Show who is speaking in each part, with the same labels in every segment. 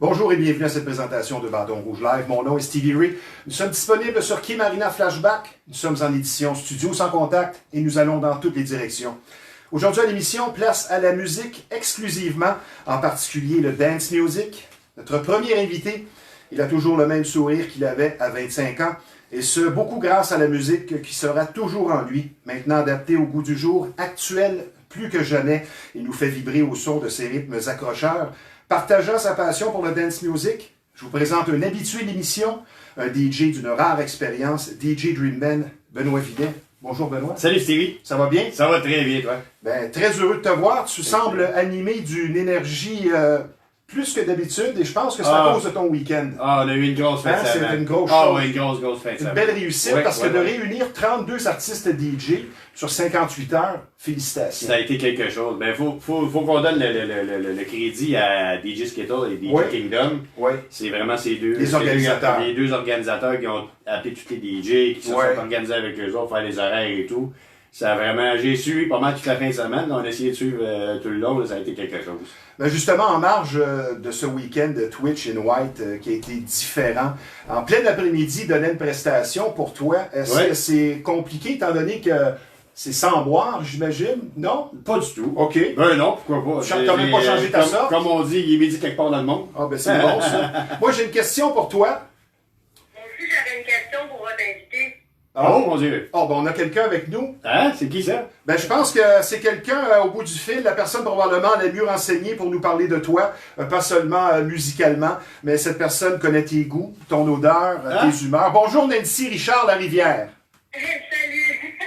Speaker 1: Bonjour et bienvenue à cette présentation de Bâton Rouge Live. Mon nom est Stevie Ray. Nous sommes disponibles sur Kim Arena Flashback. Nous sommes en édition studio sans contact et nous allons dans toutes les directions. Aujourd'hui à l'émission, place à la musique exclusivement, en particulier le dance music. Notre premier invité, il a toujours le même sourire qu'il avait à 25 ans. Et ce, beaucoup grâce à la musique qui sera toujours en lui, maintenant adaptée au goût du jour, actuelle plus que jamais. Il nous fait vibrer au son de ses rythmes accrocheurs. Partageant sa passion pour le dance music, je vous présente un habitué de l'émission, un DJ d'une rare expérience, DJ Dreamman, Benoît Vinet. Bonjour Benoît.
Speaker 2: Salut Stevie.
Speaker 1: Ça va bien?
Speaker 2: Ça va très bien, toi.
Speaker 1: Ben, très heureux de te voir. Tu sembles animé d'une énergie plus que d'habitude et je pense que c'est à cause de ton week-end.
Speaker 2: On a eu une grosse fête.
Speaker 1: C'est une grosse chose.
Speaker 2: Oui, une grosse fête.
Speaker 1: Une belle réussite parce que de réunir 32 artistes DJ sur 58 heures, félicitations.
Speaker 2: Ça a été quelque chose. Ben, faut qu'on donne le crédit à DJ Skittle et DJ Kingdom.
Speaker 1: Oui.
Speaker 2: C'est vraiment ces deux.
Speaker 1: Les organisateurs.
Speaker 2: Les deux organisateurs qui ont appelé tous les DJ, qui se sont organisés avec eux autres, faire les horaires et tout. Ça a vraiment, j'ai suivi pas mal toute la fin de semaine. On a essayé de suivre tout le long. Là, ça a été quelque chose.
Speaker 1: Ben justement, en marge de ce week-end de Twitch in White qui a été différent, en plein après-midi, donner une prestation pour toi. Est-ce que c'est compliqué étant donné que c'est sans boire, j'imagine? Non?
Speaker 2: Pas du tout.
Speaker 1: OK.
Speaker 2: Ben non, pourquoi pas.
Speaker 1: T'as même pas changé ta sorte?
Speaker 2: Comme on dit, il est midi quelque part dans le monde.
Speaker 1: Ah ben c'est bon ça. Moi j'ai une question pour toi.
Speaker 3: Moi aussi j'avais une question pour votre invité.
Speaker 2: Oh mon Dieu.
Speaker 1: Oh ben on a quelqu'un avec nous.
Speaker 2: Hein? C'est qui ça?
Speaker 1: Ben je pense que c'est quelqu'un au bout du fil, la personne probablement la mieux renseignée pour nous parler de toi, pas seulement musicalement, mais cette personne connaît tes goûts, ton odeur, tes humeurs. Bonjour Nancy Richard Larivière.
Speaker 3: Salut!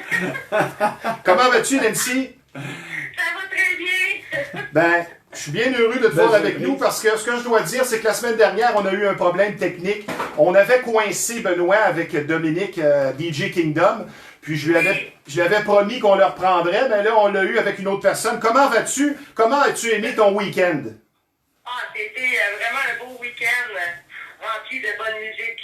Speaker 1: Comment vas-tu Nancy?
Speaker 3: Ça va très bien!
Speaker 1: Ben, je suis bien heureux de te voir avec nous parce que ce que je dois dire, c'est que la semaine dernière, on a eu un problème technique. On avait coincé Benoît avec Dominique, DJ Kingdom, puis je lui avais promis qu'on le reprendrait, mais là, on l'a eu avec une autre personne. Comment vas-tu? Comment as-tu aimé ton week-end?
Speaker 3: Ah, c'était vraiment un beau week-end rempli de bonne musique.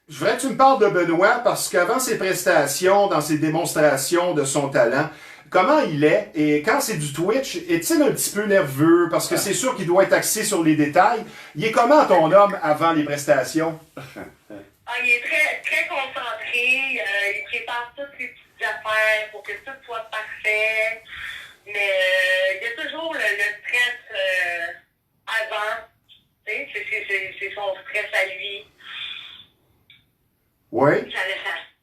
Speaker 1: Je voudrais que tu me parles de Benoît parce qu'avant ses prestations, dans ses démonstrations de son talent, comment il est? Et quand c'est du Twitch, est-il un petit peu nerveux? Parce que c'est sûr qu'il doit être axé sur les détails. Il est comment ton homme avant les prestations?
Speaker 3: Ah, il est très, très concentré. Il prépare toutes ses petites affaires pour que tout soit parfait. Mais il y a toujours le stress avant. Tu sais, c'est son stress à lui.
Speaker 1: Oui.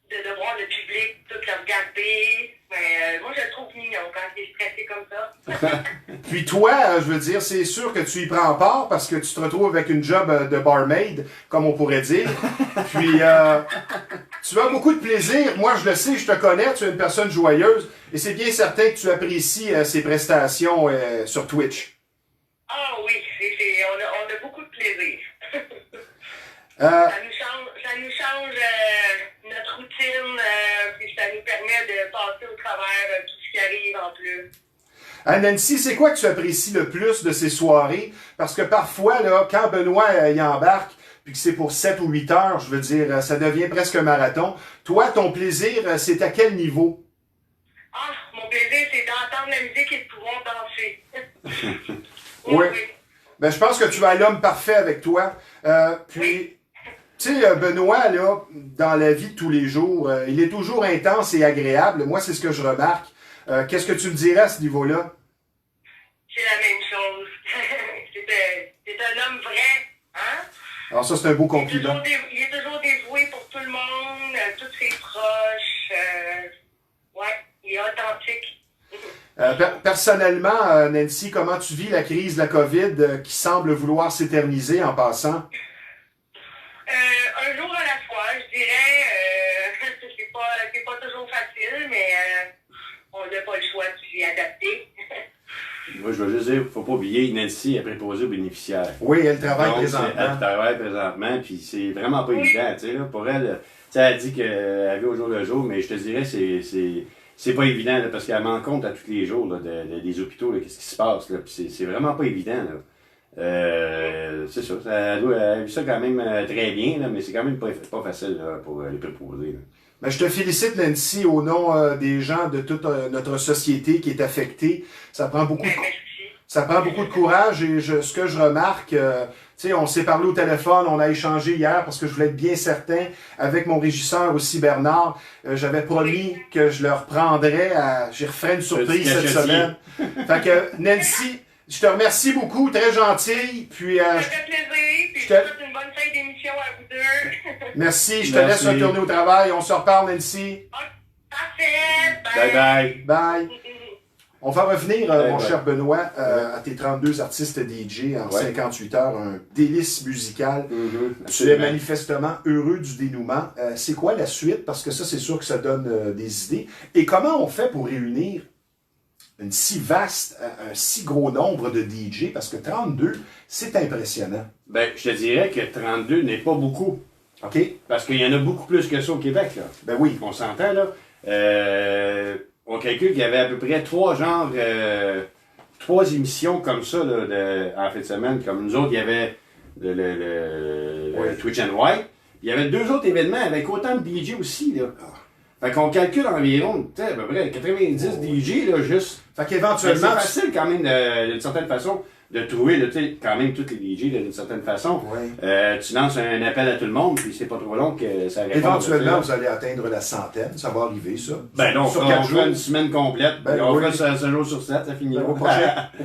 Speaker 3: De voir le public tout le regarder. Mais moi, je le trouve mignon quand il est stressé comme ça.
Speaker 1: Puis toi, je veux dire, c'est sûr que tu y prends part parce que tu te retrouves avec une job de barmaid, comme on pourrait dire. Puis tu as beaucoup de plaisir. Moi, je le sais, je te connais, tu es une personne joyeuse. Et c'est bien certain que tu apprécies ces prestations sur Twitch.
Speaker 3: Ah oui, on a beaucoup de plaisir. Ça nous change notre routine, puis ça nous permet de passer au travers tout ce qui arrive en plus.
Speaker 1: Nancy, c'est quoi que tu apprécies le plus de ces soirées? Parce que parfois, là, quand Benoît y embarque, puis que c'est pour 7 ou 8 heures, je veux dire, ça devient presque un marathon. Toi, ton plaisir, c'est à quel niveau?
Speaker 3: Ah, mon plaisir, c'est d'entendre la musique et de pouvoir danser.
Speaker 1: Oui. Ben, je pense que tu as l'homme parfait avec toi. Puis, tu sais, Benoît, là, dans la vie de tous les jours, il est toujours intense et agréable. Moi, c'est ce que je remarque. Qu'est-ce que tu me dirais à ce niveau-là?
Speaker 3: C'est la même chose. c'est un homme vrai, hein?
Speaker 1: Alors ça, c'est un beau compliment.
Speaker 3: Il est toujours dévoué pour tout le monde, tous ses proches. Ouais, il est authentique.
Speaker 1: Personnellement, Nancy, comment tu vis la crise de la COVID qui semble vouloir s'éterniser en passant?
Speaker 3: Un jour à la fois, je dirais. C'est pas toujours facile, mais on n'a pas le choix de s'y adapter.
Speaker 2: Moi, je veux juste dire, faut pas oublier, Nancy est préposée aux bénéficiaires.
Speaker 1: Oui, elle travaille
Speaker 2: Donc,
Speaker 1: présentement.
Speaker 2: Elle travaille présentement, puis c'est vraiment pas évident, tu sais, là. Pour elle, tu sais, elle dit qu'elle vit au jour le jour, mais je te dirais, c'est pas évident, là, parce qu'elle m'en compte à tous les jours, là, des hôpitaux, là, qu'est-ce qui se passe, là, puis c'est vraiment pas évident, là. C'est ça, elle vit ça quand même très bien, là, mais c'est quand même pas facile, là, pour les préposés, là.
Speaker 1: Ben, je te félicite, Nancy, au nom des gens de toute notre société qui est affectée. Ça prend beaucoup Ça prend beaucoup de courage et ce que je remarque, tu sais, on s'est parlé au téléphone, on a échangé hier parce que je voulais être bien certain avec mon régisseur aussi, Bernard. J'avais promis que je le reprendrais, j'y referais une surprise cette semaine. Fait que Nancy, je te remercie beaucoup, très gentille. Puis,
Speaker 3: ça fait plaisir, puis je te souhaite une bonne fin d'émission à vous deux.
Speaker 1: Merci, je te laisse retourner au travail. On se reparle, Nancy.
Speaker 3: Parfait,
Speaker 2: Bye bye.
Speaker 1: Bye. On va revenir, mon cher Benoît, à tes 32 artistes DJ en 58 heures, un délice musical. Tu es manifestement heureux du dénouement. C'est quoi la suite? Parce que ça, c'est sûr que ça donne des idées. Et comment on fait pour réunir un si gros nombre de DJ? Parce que 32, c'est impressionnant.
Speaker 2: Ben, je te dirais que 32 n'est pas beaucoup.
Speaker 1: OK?
Speaker 2: Parce qu'il y en a beaucoup plus que ça au Québec, là.
Speaker 1: Ben oui.
Speaker 2: On s'entend, là. On calcule qu'il y avait à peu près 3 émissions comme ça là, en fin de semaine. Comme nous autres, il y avait le Twitch and White. Il y avait 2 autres événements avec autant de DJ aussi. Là. Fait qu'on calcule environ à peu près 90 DJ là, juste.
Speaker 1: Fait qu'éventuellement.
Speaker 2: C'est facile quand même d'une certaine façon de trouver là, quand même tous les DJ d'une certaine façon. Tu lances un appel à tout le monde, puis c'est pas trop long que ça répond.
Speaker 1: Éventuellement, vous allez atteindre la centaine. Ça va arriver, ça.
Speaker 2: Ben non, on fera une semaine complète.
Speaker 1: Ben,
Speaker 2: on fera 7 jours sur 7, ça finit.
Speaker 1: Au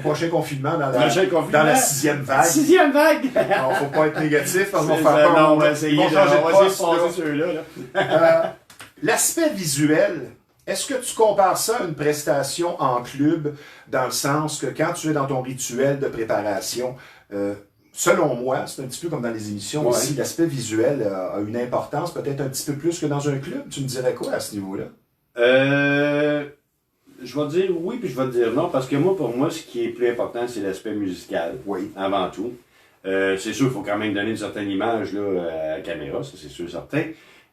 Speaker 1: prochain confinement, dans la 6e vague.
Speaker 2: 6e vague!
Speaker 1: Alors, faut pas être négatif, parce qu'on va faire peur.
Speaker 2: On va essayer de passer ceux-là.
Speaker 1: L'aspect visuel, est-ce que tu compares ça à une prestation en club, dans le sens que quand tu es dans ton rituel de préparation, selon moi, c'est un petit peu comme dans les émissions aussi, l'aspect visuel a une importance peut-être un petit peu plus que dans un club. Tu me dirais quoi à ce niveau-là?
Speaker 2: Je vais dire oui, puis je vais te dire non, parce que pour moi, ce qui est plus important, c'est l'aspect musical, avant tout. C'est sûr qu'il faut quand même donner une certaine image là, à la caméra, ça c'est sûr certain.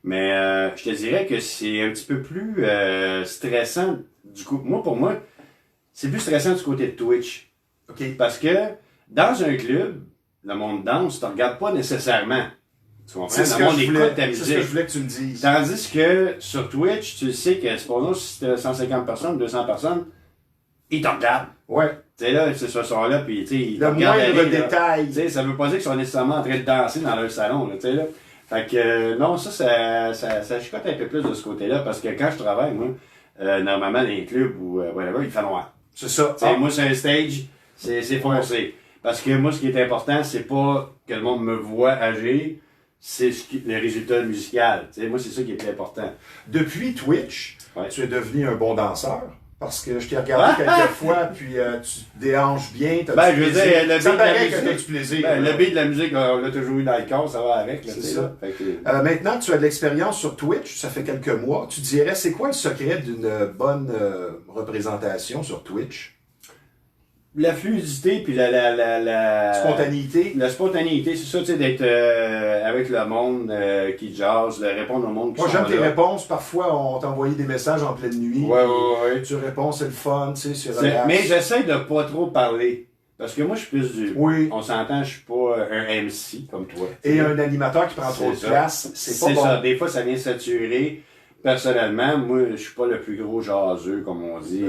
Speaker 2: Mais je te dirais que c'est un petit peu plus stressant du coup. Pour moi, c'est plus stressant du côté de Twitch.
Speaker 1: OK.
Speaker 2: Parce que dans un club, le monde danse, tu ne regardes pas nécessairement. Tu comprends? Le monde écoute ta musique.
Speaker 1: C'est ce que je voulais que tu me dises.
Speaker 2: Tandis que sur Twitch, tu sais que c'est pour nous, si tu as 150 personnes, 200 personnes, ils te regardent.
Speaker 1: Ouais.
Speaker 2: Tu sais, là, c'est ce soir-là, puis tu sais, ils te
Speaker 1: le
Speaker 2: regardent.
Speaker 1: moindre détail.
Speaker 2: Tu sais, ça veut pas dire qu'ils sont nécessairement en train de danser dans leur salon, là, tu sais, là. Fait que, non, ça chicote un peu plus de ce côté-là, parce que quand je travaille, moi, normalement, dans les clubs ou whatever, il fait noir.
Speaker 1: C'est ça.
Speaker 2: Moi, c'est un stage, c'est foncé. Parce que moi, ce qui est important, c'est pas que le monde me voit agir, c'est le résultat musical. T'sais, moi, c'est ça qui est plus important.
Speaker 1: Depuis Twitch, tu es devenu un bon danseur. Parce que je t'ai regardé quelques fois, puis tu déhanches bien, t'as du plaisir.
Speaker 2: Je veux dire,
Speaker 1: ça paraît que t'as du plaisir.
Speaker 2: Le beat de la musique, on l'a toujours eu dans le corps, ça va avec.
Speaker 1: C'est ça. Maintenant, tu as de l'expérience sur Twitch, ça fait quelques mois. Tu dirais, c'est quoi le secret d'une bonne représentation sur Twitch?
Speaker 2: La fluidité, puis la
Speaker 1: spontanéité.
Speaker 2: La spontanéité, c'est ça, tu sais, d'être avec le monde qui jase, de répondre au monde qui
Speaker 1: Moi, j'aime tes réponses. Parfois, on t'a envoyé des messages en pleine nuit.
Speaker 2: Ouais.
Speaker 1: Tu réponds, c'est le fun, tu sais, c'est relax.
Speaker 2: Mais j'essaie de pas trop parler. Parce que moi, je suis plus du...
Speaker 1: Oui.
Speaker 2: On s'entend, je suis pas un MC comme toi.
Speaker 1: Et un animateur qui prend trop de place, c'est pas bon.
Speaker 2: C'est ça. Des fois, ça vient saturer. Personnellement, moi, je suis pas le plus gros jaseux, comme on dit.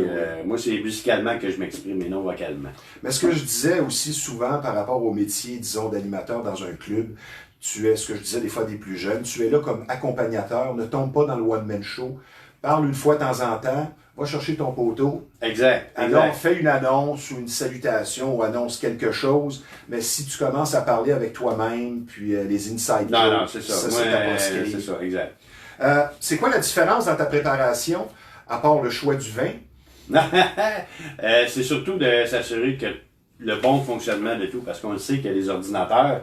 Speaker 2: Moi, c'est musicalement que je m'exprime, mais non vocalement.
Speaker 1: Mais ce que je disais aussi souvent par rapport au métier, disons, d'animateur dans un club, tu es, ce que je disais des fois des plus jeunes, tu es là comme accompagnateur, ne tombe pas dans le one-man show, parle une fois de temps en temps, va chercher ton poteau.
Speaker 2: Exact.
Speaker 1: Alors, fais une annonce ou une salutation ou annonce quelque chose, mais si tu commences à parler avec toi-même, puis les inside jokes,
Speaker 2: non, c'est ça.
Speaker 1: C'est
Speaker 2: ça, exact.
Speaker 1: C'est quoi la différence dans ta préparation, à part le choix du vin?
Speaker 2: C'est surtout de s'assurer que le bon fonctionnement de tout, parce qu'on le sait que les ordinateurs,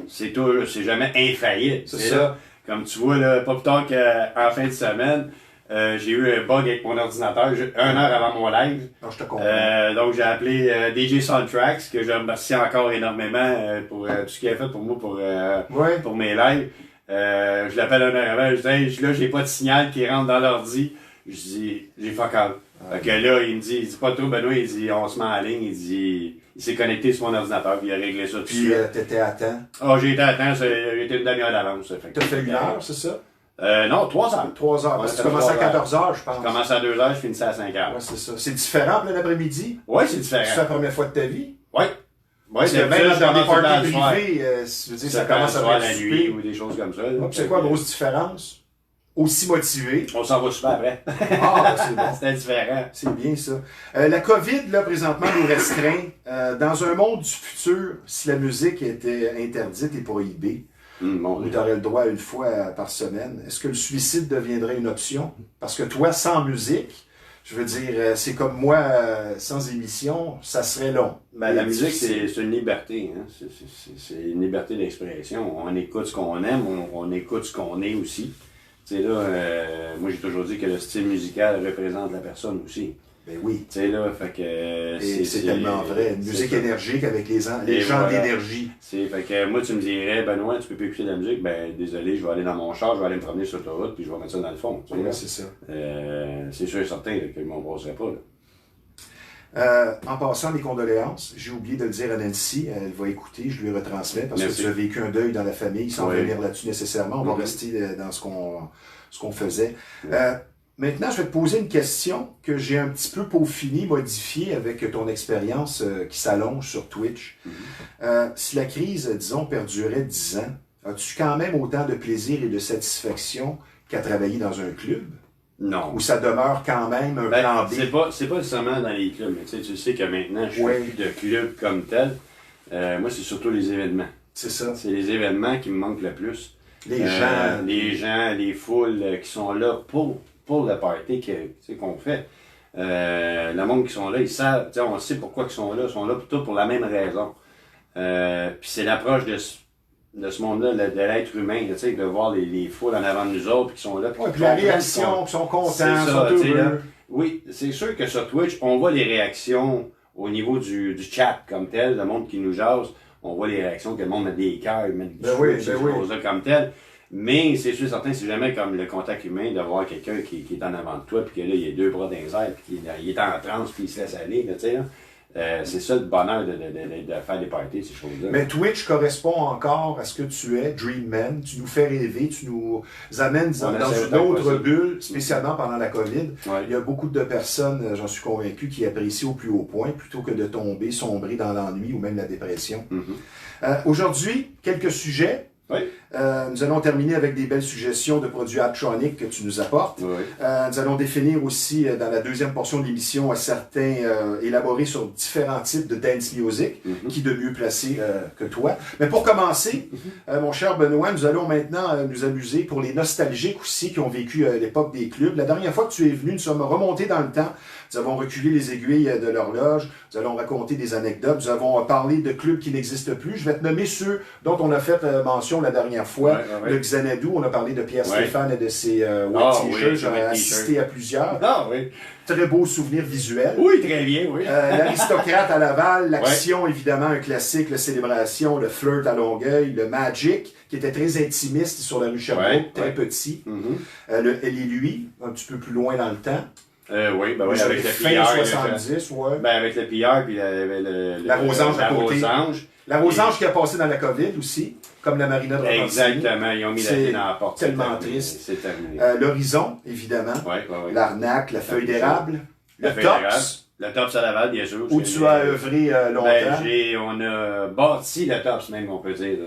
Speaker 2: c'est jamais infaillible.
Speaker 1: C'est ça.
Speaker 2: Comme tu vois, là, pas plus tard qu'en fin de semaine, j'ai eu un bug avec mon ordinateur 1 heure avant mon live.
Speaker 1: Non, je te comprends.
Speaker 2: Donc j'ai appelé DJ Soundtracks, que je remercie encore énormément pour tout ce qu'il a fait pour moi pour mes lives. Je l'appelle 1 heure avant, je dis hey, là j'ai pas de signal qui rentre dans l'ordi. Je dis j'ai fuck out. Fait que là, il me dit pas trop Benoît, il dit on se met en ligne, il s'est connecté sur mon ordinateur, puis il a réglé ça tout de suite.
Speaker 1: Puis t'étais à temps?
Speaker 2: Ah, j'ai été à temps, j'ai été une demi-heure d'avance.
Speaker 1: T'as fait 1 heure, c'est ça?
Speaker 2: Non, 3 heures.
Speaker 1: 3 heures. Parce que
Speaker 2: Ouais,
Speaker 1: tu commences à
Speaker 2: 3 heures.
Speaker 1: 14 heures, je pense.
Speaker 2: Je commence à 2 heures, je finissais à 5 heures.
Speaker 1: Ouais, c'est ça. C'est différent plein l'après-midi?
Speaker 2: Oui, c'est
Speaker 1: C'est la
Speaker 2: différent.
Speaker 1: première fois de ta vie?
Speaker 2: Oui. Oui,
Speaker 1: Parce que même dans des parties privées, je veux dire, ça commence
Speaker 2: à
Speaker 1: à
Speaker 2: la
Speaker 1: être
Speaker 2: nuit
Speaker 1: souper.
Speaker 2: ou des choses comme ça.
Speaker 1: Puis c'est quoi la grosse différence? Aussi motivé.
Speaker 2: On s'en va super après.
Speaker 1: Ah, c'est bon.
Speaker 2: C'était différent.
Speaker 1: C'est bien ça. La COVID, là, présentement, nous restreint. Dans un monde du futur, si la musique était interdite et prohibée,
Speaker 2: Mon
Speaker 1: où
Speaker 2: Dieu.
Speaker 1: tu aurais le droit une fois par semaine, est-ce que le suicide deviendrait une option? Parce que toi, sans musique, je veux dire, c'est comme moi, sans émission, ça serait long.
Speaker 2: Ben, la
Speaker 1: Et
Speaker 2: musique,
Speaker 1: difficile.
Speaker 2: c'est une liberté. Hein? C'est une liberté d'expression. On écoute ce qu'on aime, on écoute ce qu'on est aussi. Tu sais, là, moi, j'ai toujours dit que le style musical représente la personne aussi.
Speaker 1: Ben oui.
Speaker 2: Tu sais, là, fait que...
Speaker 1: Et c'est tellement vrai. Une musique énergique avec les gens
Speaker 2: voilà.
Speaker 1: d'énergie.
Speaker 2: Fait que moi, tu me dirais, Benoît, tu peux plus écouter de la musique. Ben, désolé, je vais aller dans mon char, je vais aller me promener sur l'autoroute, puis je vais mettre ça dans le fond. Tu sais,
Speaker 1: Oui,
Speaker 2: là.
Speaker 1: c'est ça.
Speaker 2: C'est sûr et certain là, que je m'en passerai pas. Là.
Speaker 1: En passant, mes condoléances, j'ai oublié de le dire à Nancy, elle va écouter, je lui retransmets, parce
Speaker 2: Merci.
Speaker 1: que tu as vécu un deuil dans la famille, sans
Speaker 2: Oui.
Speaker 1: revenir là-dessus nécessairement, on va
Speaker 2: Mhm.
Speaker 1: rester dans ce qu'on faisait.
Speaker 2: Oui.
Speaker 1: Maintenant, je vais te poser une question que j'ai un petit peu peaufinée, modifiée avec ton expérience qui s'allonge sur Twitch.
Speaker 2: Mhm.
Speaker 1: Si la crise, disons, perdurait 10 ans, as-tu quand même autant de plaisir et de satisfaction qu'à travailler dans un club?
Speaker 2: Non.
Speaker 1: Ou ça demeure quand même un
Speaker 2: Ben,
Speaker 1: plan B?
Speaker 2: c'est pas nécessairement dans les clubs, mais tu sais que maintenant, je
Speaker 1: Oui.
Speaker 2: fais plus de clubs comme tel. Moi, c'est surtout les événements.
Speaker 1: C'est ça.
Speaker 2: C'est les événements qui me manquent le plus.
Speaker 1: Les gens.
Speaker 2: Les gens, les foules qui sont là pour le party qu'on fait. Le monde qui sont là, ils savent, on sait pourquoi ils sont là plutôt pour la même raison. Puis c'est l'approche de ce monde-là, de l'être humain, là, de voir les foules en avant de nous autres qui sont là.
Speaker 1: Ouais, puis la réaction, qui sont contents,
Speaker 2: C'est ça,
Speaker 1: sont
Speaker 2: tu sais, là.
Speaker 1: heureux.
Speaker 2: Oui, c'est sûr que sur Twitch, on voit les réactions au niveau du chat comme tel, le monde qui nous jase. On voit les réactions que le monde met des cœurs, met du
Speaker 1: Ben
Speaker 2: feu,
Speaker 1: oui,
Speaker 2: ces
Speaker 1: ben oui.
Speaker 2: choses-là comme tel. Mais c'est sûr certain, c'est jamais comme le contact humain de voir quelqu'un qui est en avant de toi, puis que là, il a deux bras dans les airs, puis il est en transe, puis il se laisse aller, là, tu sais, là. C'est ça le bonheur de faire des parties, ces choses-là.
Speaker 1: Mais Twitch correspond encore à ce que tu es, Dream Man. Tu nous fais rêver, tu nous amènes dans
Speaker 2: essaie
Speaker 1: une
Speaker 2: autant que
Speaker 1: autre
Speaker 2: possible.
Speaker 1: bulle, spécialement pendant la COVID.
Speaker 2: Ouais.
Speaker 1: Il y a beaucoup de personnes, j'en suis convaincu, qui apprécient au plus haut point plutôt que de tomber, sombrer dans l'ennui ou même la dépression.
Speaker 2: Mhm.
Speaker 1: Aujourd'hui, quelques sujets.
Speaker 2: Oui.
Speaker 1: Nous allons terminer avec des belles suggestions de produits Adtronic que tu nous apportes.
Speaker 2: Oui.
Speaker 1: Nous allons définir aussi dans la deuxième portion de l'émission certains élaborés sur différents types de dance music, qui de mieux placé que toi. Mais pour commencer, mon cher Benoît, nous allons maintenant nous amuser pour les nostalgiques aussi qui ont vécu l'époque des clubs. La dernière fois que tu es venu, nous sommes remontés dans le temps. Nous avons reculé les aiguilles de l'horloge. Nous allons raconter des anecdotes. Nous avons parlé de clubs qui n'existent plus. Je vais te nommer ceux dont on a fait mention la dernière fois.
Speaker 2: Ouais.
Speaker 1: Le Xanadu, on a parlé de Pierre
Speaker 2: Ouais.
Speaker 1: Stéphane et de ses white
Speaker 2: oui,
Speaker 1: t-shirts.
Speaker 2: ses
Speaker 1: J'en ai
Speaker 2: white
Speaker 1: assisté à plusieurs.
Speaker 2: Ah oui.
Speaker 1: Très beaux souvenirs visuels.
Speaker 2: Oui, très bien, oui.
Speaker 1: L'aristocrate à Laval, l'action évidemment un classique, la célébration, le flirt à Longueuil, le Magic qui était très intimiste sur la rue Sherbrooke,
Speaker 2: Ouais,
Speaker 1: très
Speaker 2: ouais.
Speaker 1: petit.
Speaker 2: Mhm.
Speaker 1: Le Elle et lui, un petit peu plus loin dans le temps.
Speaker 2: Oui, ben oui,
Speaker 1: Les
Speaker 2: avec
Speaker 1: années
Speaker 2: le
Speaker 1: fin
Speaker 2: pillard.
Speaker 1: 70, ouais.
Speaker 2: Ben avec le pillard, puis
Speaker 1: La Rosange à côté.
Speaker 2: Rosange.
Speaker 1: La Rosange qui a passé dans la COVID aussi, comme la Marina de Repentigny.
Speaker 2: Exactement, ils ont mis la
Speaker 1: C'est
Speaker 2: clé dans la porte.
Speaker 1: tellement
Speaker 2: C'est terminé,
Speaker 1: triste.
Speaker 2: C'est terminé.
Speaker 1: L'Horizon, évidemment.
Speaker 2: Oui.
Speaker 1: L'arnaque, la feuille d'érable.
Speaker 2: La
Speaker 1: Le
Speaker 2: feuille d'érable.
Speaker 1: Tops,
Speaker 2: Le Tops à Laval, bien sûr.
Speaker 1: où tu as œuvré longtemps.
Speaker 2: Ben, on a bâti le Tops, même, on peut dire.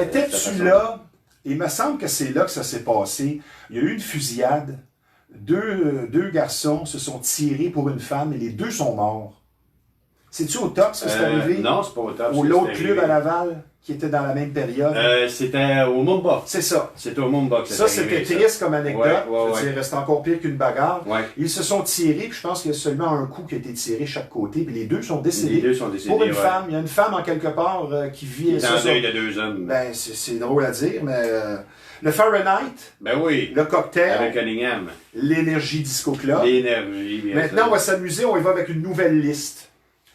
Speaker 1: Étais-tu là? Il me semble que c'est là que ça s'est passé. Il y a eu une fusillade. Deux garçons se sont tirés pour une femme et les deux sont morts. C'est-tu au Tops que c'est arrivé?
Speaker 2: Non, c'est pas au Tops.
Speaker 1: Ou l'autre club à Laval qui était dans la même période?
Speaker 2: C'était au Mumba.
Speaker 1: C'est ça.
Speaker 2: C'était au Mumba que
Speaker 1: Ça,
Speaker 2: c'est
Speaker 1: c'était
Speaker 2: arrivé, ça.
Speaker 1: triste comme anecdote.
Speaker 2: Ouais.
Speaker 1: Je veux dire, c'est encore pire qu'une bagarre.
Speaker 2: Ouais.
Speaker 1: Ils se sont tirés, puis je pense qu'il y a seulement un coup qui a été tiré chaque côté, puis les deux sont
Speaker 2: Les
Speaker 1: décédés.
Speaker 2: deux sont décédés.
Speaker 1: Pour une
Speaker 2: ouais.
Speaker 1: femme, il y a une femme en quelque part qui vit
Speaker 2: Dans le deuil de deux hommes.
Speaker 1: Ben, c'est drôle à dire, mais le Fahrenheit,
Speaker 2: Ben oui.
Speaker 1: le cocktail,
Speaker 2: Avec Cunningham.
Speaker 1: l'énergie disco club.
Speaker 2: L'énergie, bien
Speaker 1: Maintenant,
Speaker 2: sûr.
Speaker 1: on va s'amuser, on y va avec une nouvelle liste.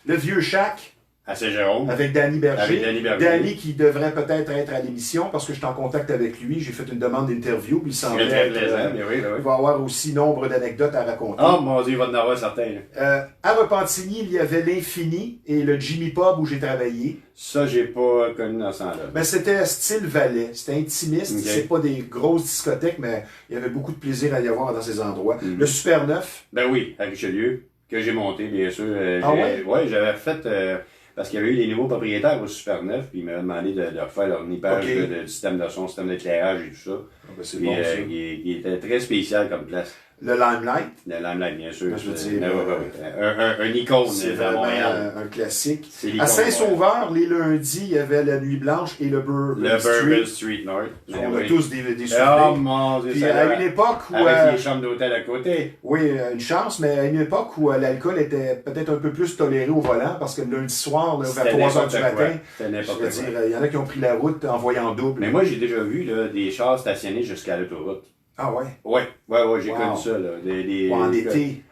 Speaker 1: Le vieux Shack,
Speaker 2: À Saint-Jérôme.
Speaker 1: avec Danny Berger.
Speaker 2: Avec Danny Berger.
Speaker 1: Danny qui devrait peut-être être à l'émission parce que je suis en contact avec lui. J'ai fait une demande d'interview. Puis il semblait
Speaker 2: Très, très
Speaker 1: être,
Speaker 2: plaisant, mais oui,
Speaker 1: il va avoir aussi nombre d'anecdotes à raconter.
Speaker 2: Oh mon Dieu, il va en avoir certains.
Speaker 1: À Repentigny, il y avait l'Infini et le Jimmy Pub où j'ai travaillé.
Speaker 2: Ça, j'ai pas connu dans ce temps-là.
Speaker 1: Ben, c'était style Valais. C'était intimiste.
Speaker 2: Ok.
Speaker 1: C'est pas des grosses discothèques, mais il y avait beaucoup de plaisir à y avoir dans ces endroits.
Speaker 2: Mhm.
Speaker 1: Le Super Neuf.
Speaker 2: Ben oui, à Richelieu, que j'ai monté, bien sûr.
Speaker 1: Ah ouais?
Speaker 2: Ouais, j'avais fait... parce qu'il y avait eu des nouveaux propriétaires au Super 9, puis ils m'avaient demandé de refaire leur nippage
Speaker 1: Ok.
Speaker 2: du système de son, système d'éclairage et tout ça.
Speaker 1: Ah, ben, c'est
Speaker 2: Puis,
Speaker 1: bon, ça.
Speaker 2: il était très spécial comme place.
Speaker 1: Le Limelight.
Speaker 2: Le Limelight, bien sûr.
Speaker 1: Ben, je veux
Speaker 2: C'est-
Speaker 1: dire,
Speaker 2: ouais, ouais, ouais. Un icône
Speaker 1: C'est
Speaker 2: à
Speaker 1: vraiment
Speaker 2: Montréal.
Speaker 1: un classique.
Speaker 2: C'est l'icône
Speaker 1: À
Speaker 2: de
Speaker 1: Saint-Sauveur, les lundis, il y avait la Nuit Blanche et le Bourbon
Speaker 2: Le
Speaker 1: Street.
Speaker 2: Bourbon Street North.
Speaker 1: On
Speaker 2: Ben
Speaker 1: a
Speaker 2: oui.
Speaker 1: tous des
Speaker 2: Oh
Speaker 1: souvenirs.
Speaker 2: mon Dieu,
Speaker 1: Puis
Speaker 2: ça
Speaker 1: à
Speaker 2: va.
Speaker 1: une époque où...
Speaker 2: Avec les chambres d'hôtel à côté.
Speaker 1: oui, une chance, mais à une époque où l'alcool était peut-être un peu plus toléré au volant, parce que le lundi soir, là, vers
Speaker 2: C'était
Speaker 1: 3 h
Speaker 2: n'importe
Speaker 1: du
Speaker 2: quoi.
Speaker 1: matin,
Speaker 2: C'était
Speaker 1: je
Speaker 2: n'importe
Speaker 1: veux
Speaker 2: quoi.
Speaker 1: dire, il y en a qui ont pris la route en voyant double.
Speaker 2: Mais moi, j'ai déjà vu là, des chars stationnés jusqu'à l'autoroute.
Speaker 1: Ah ouais?
Speaker 2: Ouais, j'ai
Speaker 1: Wow.
Speaker 2: connu ça. Là.
Speaker 1: Ou en été.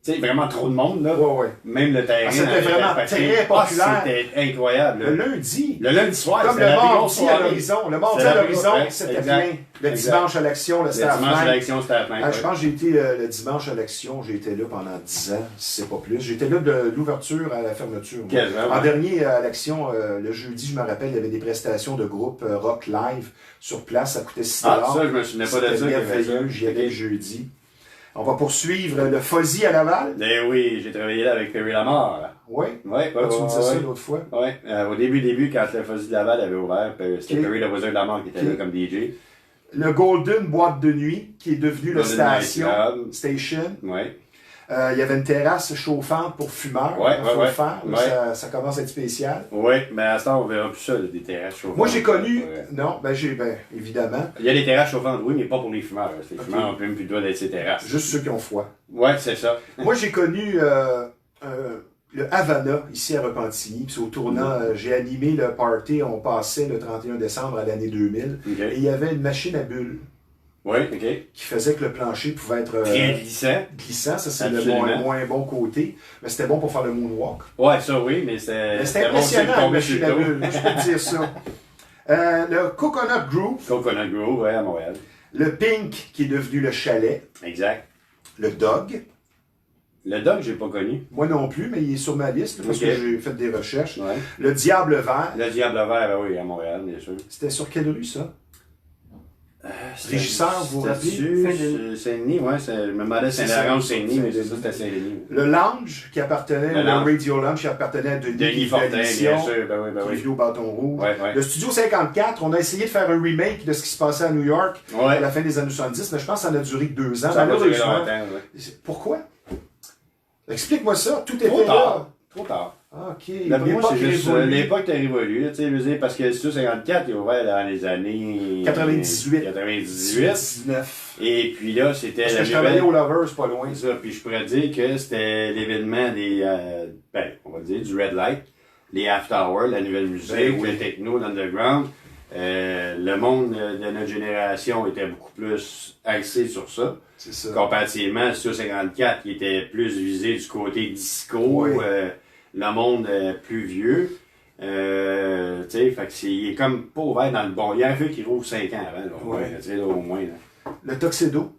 Speaker 2: Tu sais, vraiment trop de monde, là.
Speaker 1: Ouais, ouais.
Speaker 2: Même le terrain.
Speaker 1: Ah, c'était
Speaker 2: avait
Speaker 1: vraiment
Speaker 2: été
Speaker 1: très populaire.
Speaker 2: C'était incroyable.
Speaker 1: Le
Speaker 2: là.
Speaker 1: lundi,
Speaker 2: Le lundi soir,
Speaker 1: comme
Speaker 2: c'était
Speaker 1: le
Speaker 2: la plus grosse
Speaker 1: mardi à
Speaker 2: soirée.
Speaker 1: l'horizon. Le mardi
Speaker 2: C'est
Speaker 1: à
Speaker 2: la
Speaker 1: l'horizon,
Speaker 2: plus- ouais,
Speaker 1: c'était
Speaker 2: exact.
Speaker 1: plein. Le
Speaker 2: Exact.
Speaker 1: dimanche à l'action, le
Speaker 2: Le
Speaker 1: staff
Speaker 2: dimanche à
Speaker 1: night.
Speaker 2: l'élection, c'était à plein.
Speaker 1: Ah, je pense que j'ai été le dimanche à l'action, j'ai été là pendant 10 ans, si c'est pas plus. J'étais là de l'ouverture à la fermeture. moi.
Speaker 2: Quasiment,
Speaker 1: En
Speaker 2: ouais. dernier,
Speaker 1: à l'action, le jeudi, je me rappelle, il y avait des prestations de groupe rock live sur place, ça coûtait 6
Speaker 2: Ah, ça, je me souvenais pas de ça.
Speaker 1: C'était merveilleux, j'y allais le jeudi. On va poursuivre le Fuzzy à Laval.
Speaker 2: Ben oui, j'ai travaillé là avec Perry Lamar.
Speaker 1: Oui.
Speaker 2: Ouais,
Speaker 1: Ah, tu me disais ça l'autre fois.
Speaker 2: Ouais, au début, quand le Fuzzy de Laval avait ouvert, c'était
Speaker 1: Ok.
Speaker 2: Perry le voisin de Lamar qui était
Speaker 1: Ok.
Speaker 2: là comme DJ.
Speaker 1: Le Golden Boîte de nuit, qui est devenu le
Speaker 2: Golden
Speaker 1: Station.
Speaker 2: Night Club.
Speaker 1: Station.
Speaker 2: Ouais.
Speaker 1: Il y avait une terrasse chauffante pour fumeurs.
Speaker 2: Ouais,
Speaker 1: il faut
Speaker 2: ouais,
Speaker 1: le faire.
Speaker 2: ouais.
Speaker 1: Ça commence à être spécial.
Speaker 2: Ouais, mais à ce temps, on verra plus ça, là, des terrasses chauffantes.
Speaker 1: Moi, j'ai connu.
Speaker 2: Ouais.
Speaker 1: Non, évidemment.
Speaker 2: Il y a des terrasses chauffantes, oui, mais pas pour les fumeurs. Les
Speaker 1: Ok.
Speaker 2: fumeurs ont même plus le droit d'être ces terrasses.
Speaker 1: Juste ceux qui ont froid.
Speaker 2: Ouais, c'est ça.
Speaker 1: Moi, j'ai connu le Havana, ici à Repentigny. Puis au tournant, j'ai animé le party. On passait le 31 décembre à l'année 2000.
Speaker 2: OK.
Speaker 1: Et il y avait une machine à bulles
Speaker 2: Ouais, OK.
Speaker 1: qui faisait que le plancher pouvait être
Speaker 2: Très glissant.
Speaker 1: glissant. Ça, c'est le
Speaker 2: Absolument.
Speaker 1: moins bon côté. Mais c'était bon pour faire le moonwalk.
Speaker 2: Ouais, ça oui, mais
Speaker 1: Mais
Speaker 2: c'était
Speaker 1: c'était
Speaker 2: bon aussi de
Speaker 1: impressionnant, la
Speaker 2: tomber
Speaker 1: machine
Speaker 2: sur
Speaker 1: à
Speaker 2: le dos.
Speaker 1: bulles. Je peux te dire ça. Le Coconut Groove.
Speaker 2: Coconut Grove, ouais, à Montréal.
Speaker 1: Le Pink, qui est devenu le Chalet.
Speaker 2: Exact.
Speaker 1: Le Dog.
Speaker 2: Le Dog, j'ai pas connu.
Speaker 1: Moi non plus, mais il est sur ma liste parce
Speaker 2: Ok.
Speaker 1: que j'ai fait des recherches.
Speaker 2: Ouais.
Speaker 1: Le Diable Vert.
Speaker 2: Le Diable Vert, ben oui, à Montréal, bien sûr.
Speaker 1: C'était sur quelle rue, ça? Régisseur, vous vous rappelez?
Speaker 2: Saint-Denis? Saint-Denis, ouais. Je me demandais
Speaker 1: C'est
Speaker 2: Saint-Laurent ou
Speaker 1: ça,
Speaker 2: Saint-Denis, mais c'est
Speaker 1: Saint-Denis.
Speaker 2: ça, c'était Saint-Denis.
Speaker 1: Le Lounge, qui appartenait,
Speaker 2: Le
Speaker 1: le
Speaker 2: Lounge.
Speaker 1: Radio Lounge, qui appartenait à Denis
Speaker 2: Denis Fortin, bien sûr, ben oui, ben
Speaker 1: qui est
Speaker 2: oui.
Speaker 1: venu au Bâton Rouge.
Speaker 2: Ouais, ouais.
Speaker 1: Le Studio 54, on a essayé de faire un remake de ce qui se passait à New York à
Speaker 2: Ouais.
Speaker 1: la fin des années 70, mais je pense que ça en a duré que 2 ans.
Speaker 2: Ça va durer
Speaker 1: Malheureusement.
Speaker 2: longtemps, ouais.
Speaker 1: Pourquoi? Explique-moi ça, tout était
Speaker 2: Trop
Speaker 1: là.
Speaker 2: tard. Trop tard.
Speaker 1: Ah, ok.
Speaker 2: D'après moi, c'est juste
Speaker 1: révolue.
Speaker 2: l'époque est révolue, tu sais, je veux dire, parce que le Studio 54 est ouvert dans les années
Speaker 1: 98.
Speaker 2: 98.
Speaker 1: 19.
Speaker 2: Et puis là, c'était
Speaker 1: Parce
Speaker 2: la
Speaker 1: que je travaillais
Speaker 2: nouvelle.
Speaker 1: au Lovers, pas loin.
Speaker 2: Ça, puis je pourrais dire que c'était l'événement des, on va dire, du Red Light, les After Hours, la nouvelle musique,
Speaker 1: Ben oui.
Speaker 2: le techno, l'underground. Le monde de notre génération était beaucoup plus axé sur ça.
Speaker 1: C'est ça.
Speaker 2: Comparativement à Studio 54 qui était plus visé du côté disco,
Speaker 1: Oui.
Speaker 2: le monde plus vieux. Tu sais, fait que il est comme pas ouvert dans le bon. Il y a un vieux qui rouvre 5 ans avant, là, au moins,
Speaker 1: Ouais.
Speaker 2: là, tu sais, là, au moins. Là.
Speaker 1: Le Tuxedo,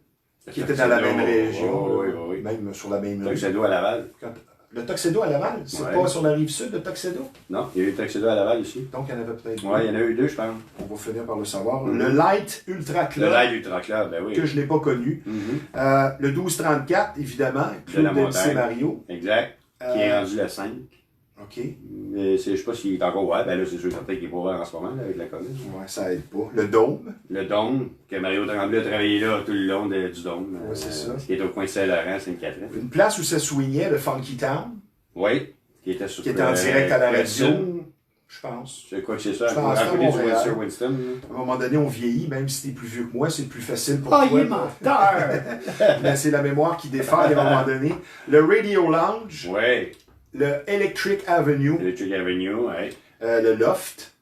Speaker 1: qui était dans la même région,
Speaker 2: Oui, oui, oui.
Speaker 1: même sur la même rue.
Speaker 2: Tuxedo à Laval.
Speaker 1: Le Tuxedo à Laval, c'est
Speaker 2: Ouais.
Speaker 1: pas sur la rive sud de Tuxedo?
Speaker 2: Non, il y a eu Tuxedo à Laval aussi.
Speaker 1: Donc il y en avait peut-être
Speaker 2: Ouais, il y
Speaker 1: deux.
Speaker 2: en a eu deux, je pense.
Speaker 1: On va finir par le savoir.
Speaker 2: Mhm.
Speaker 1: Le Light Ultra
Speaker 2: Le
Speaker 1: Club,
Speaker 2: Light Ultra Club, ben oui.
Speaker 1: que je n'ai pas connu.
Speaker 2: Mhm.
Speaker 1: Le 1234, évidemment,
Speaker 2: De la
Speaker 1: Claude
Speaker 2: montagne.
Speaker 1: MC Mario.
Speaker 2: Exact. Qui est
Speaker 1: Euh,
Speaker 2: rendu le 5.
Speaker 1: OK.
Speaker 2: Mais je sais pas s'il est encore ouvert. Ben là, c'est sûr certain qu'il est pas ouvert en ce moment, là, avec la COVID.
Speaker 1: Ouais, ça aide pas. Le Dôme.
Speaker 2: Le Dôme, que Mario Tremblay a travaillé là tout le long du Dôme.
Speaker 1: Ouais, c'est ça.
Speaker 2: Ce qui est au coin de Saint-Laurent, Sainte-Catherine.
Speaker 1: Une place où ça swingait, le Funky Town,
Speaker 2: Oui. Qui était sur
Speaker 1: qui était en direct à la
Speaker 2: Winston.
Speaker 1: radio, je pense.
Speaker 2: Je sais quoi que c'est ça.
Speaker 1: Je pense
Speaker 2: À
Speaker 1: à
Speaker 2: côté du
Speaker 1: Montréal.
Speaker 2: Windsor Winston.
Speaker 1: À un moment donné, on vieillit, même si t'es plus vieux que moi, c'est plus facile pour
Speaker 2: Oh,
Speaker 1: toi.
Speaker 2: il est menteur!
Speaker 1: Mais c'est la mémoire qui défale à un moment donné. Le Radio Lounge,
Speaker 2: Oui.
Speaker 1: le Electric Avenue,
Speaker 2: Electric Avenue, oui.
Speaker 1: le Loft,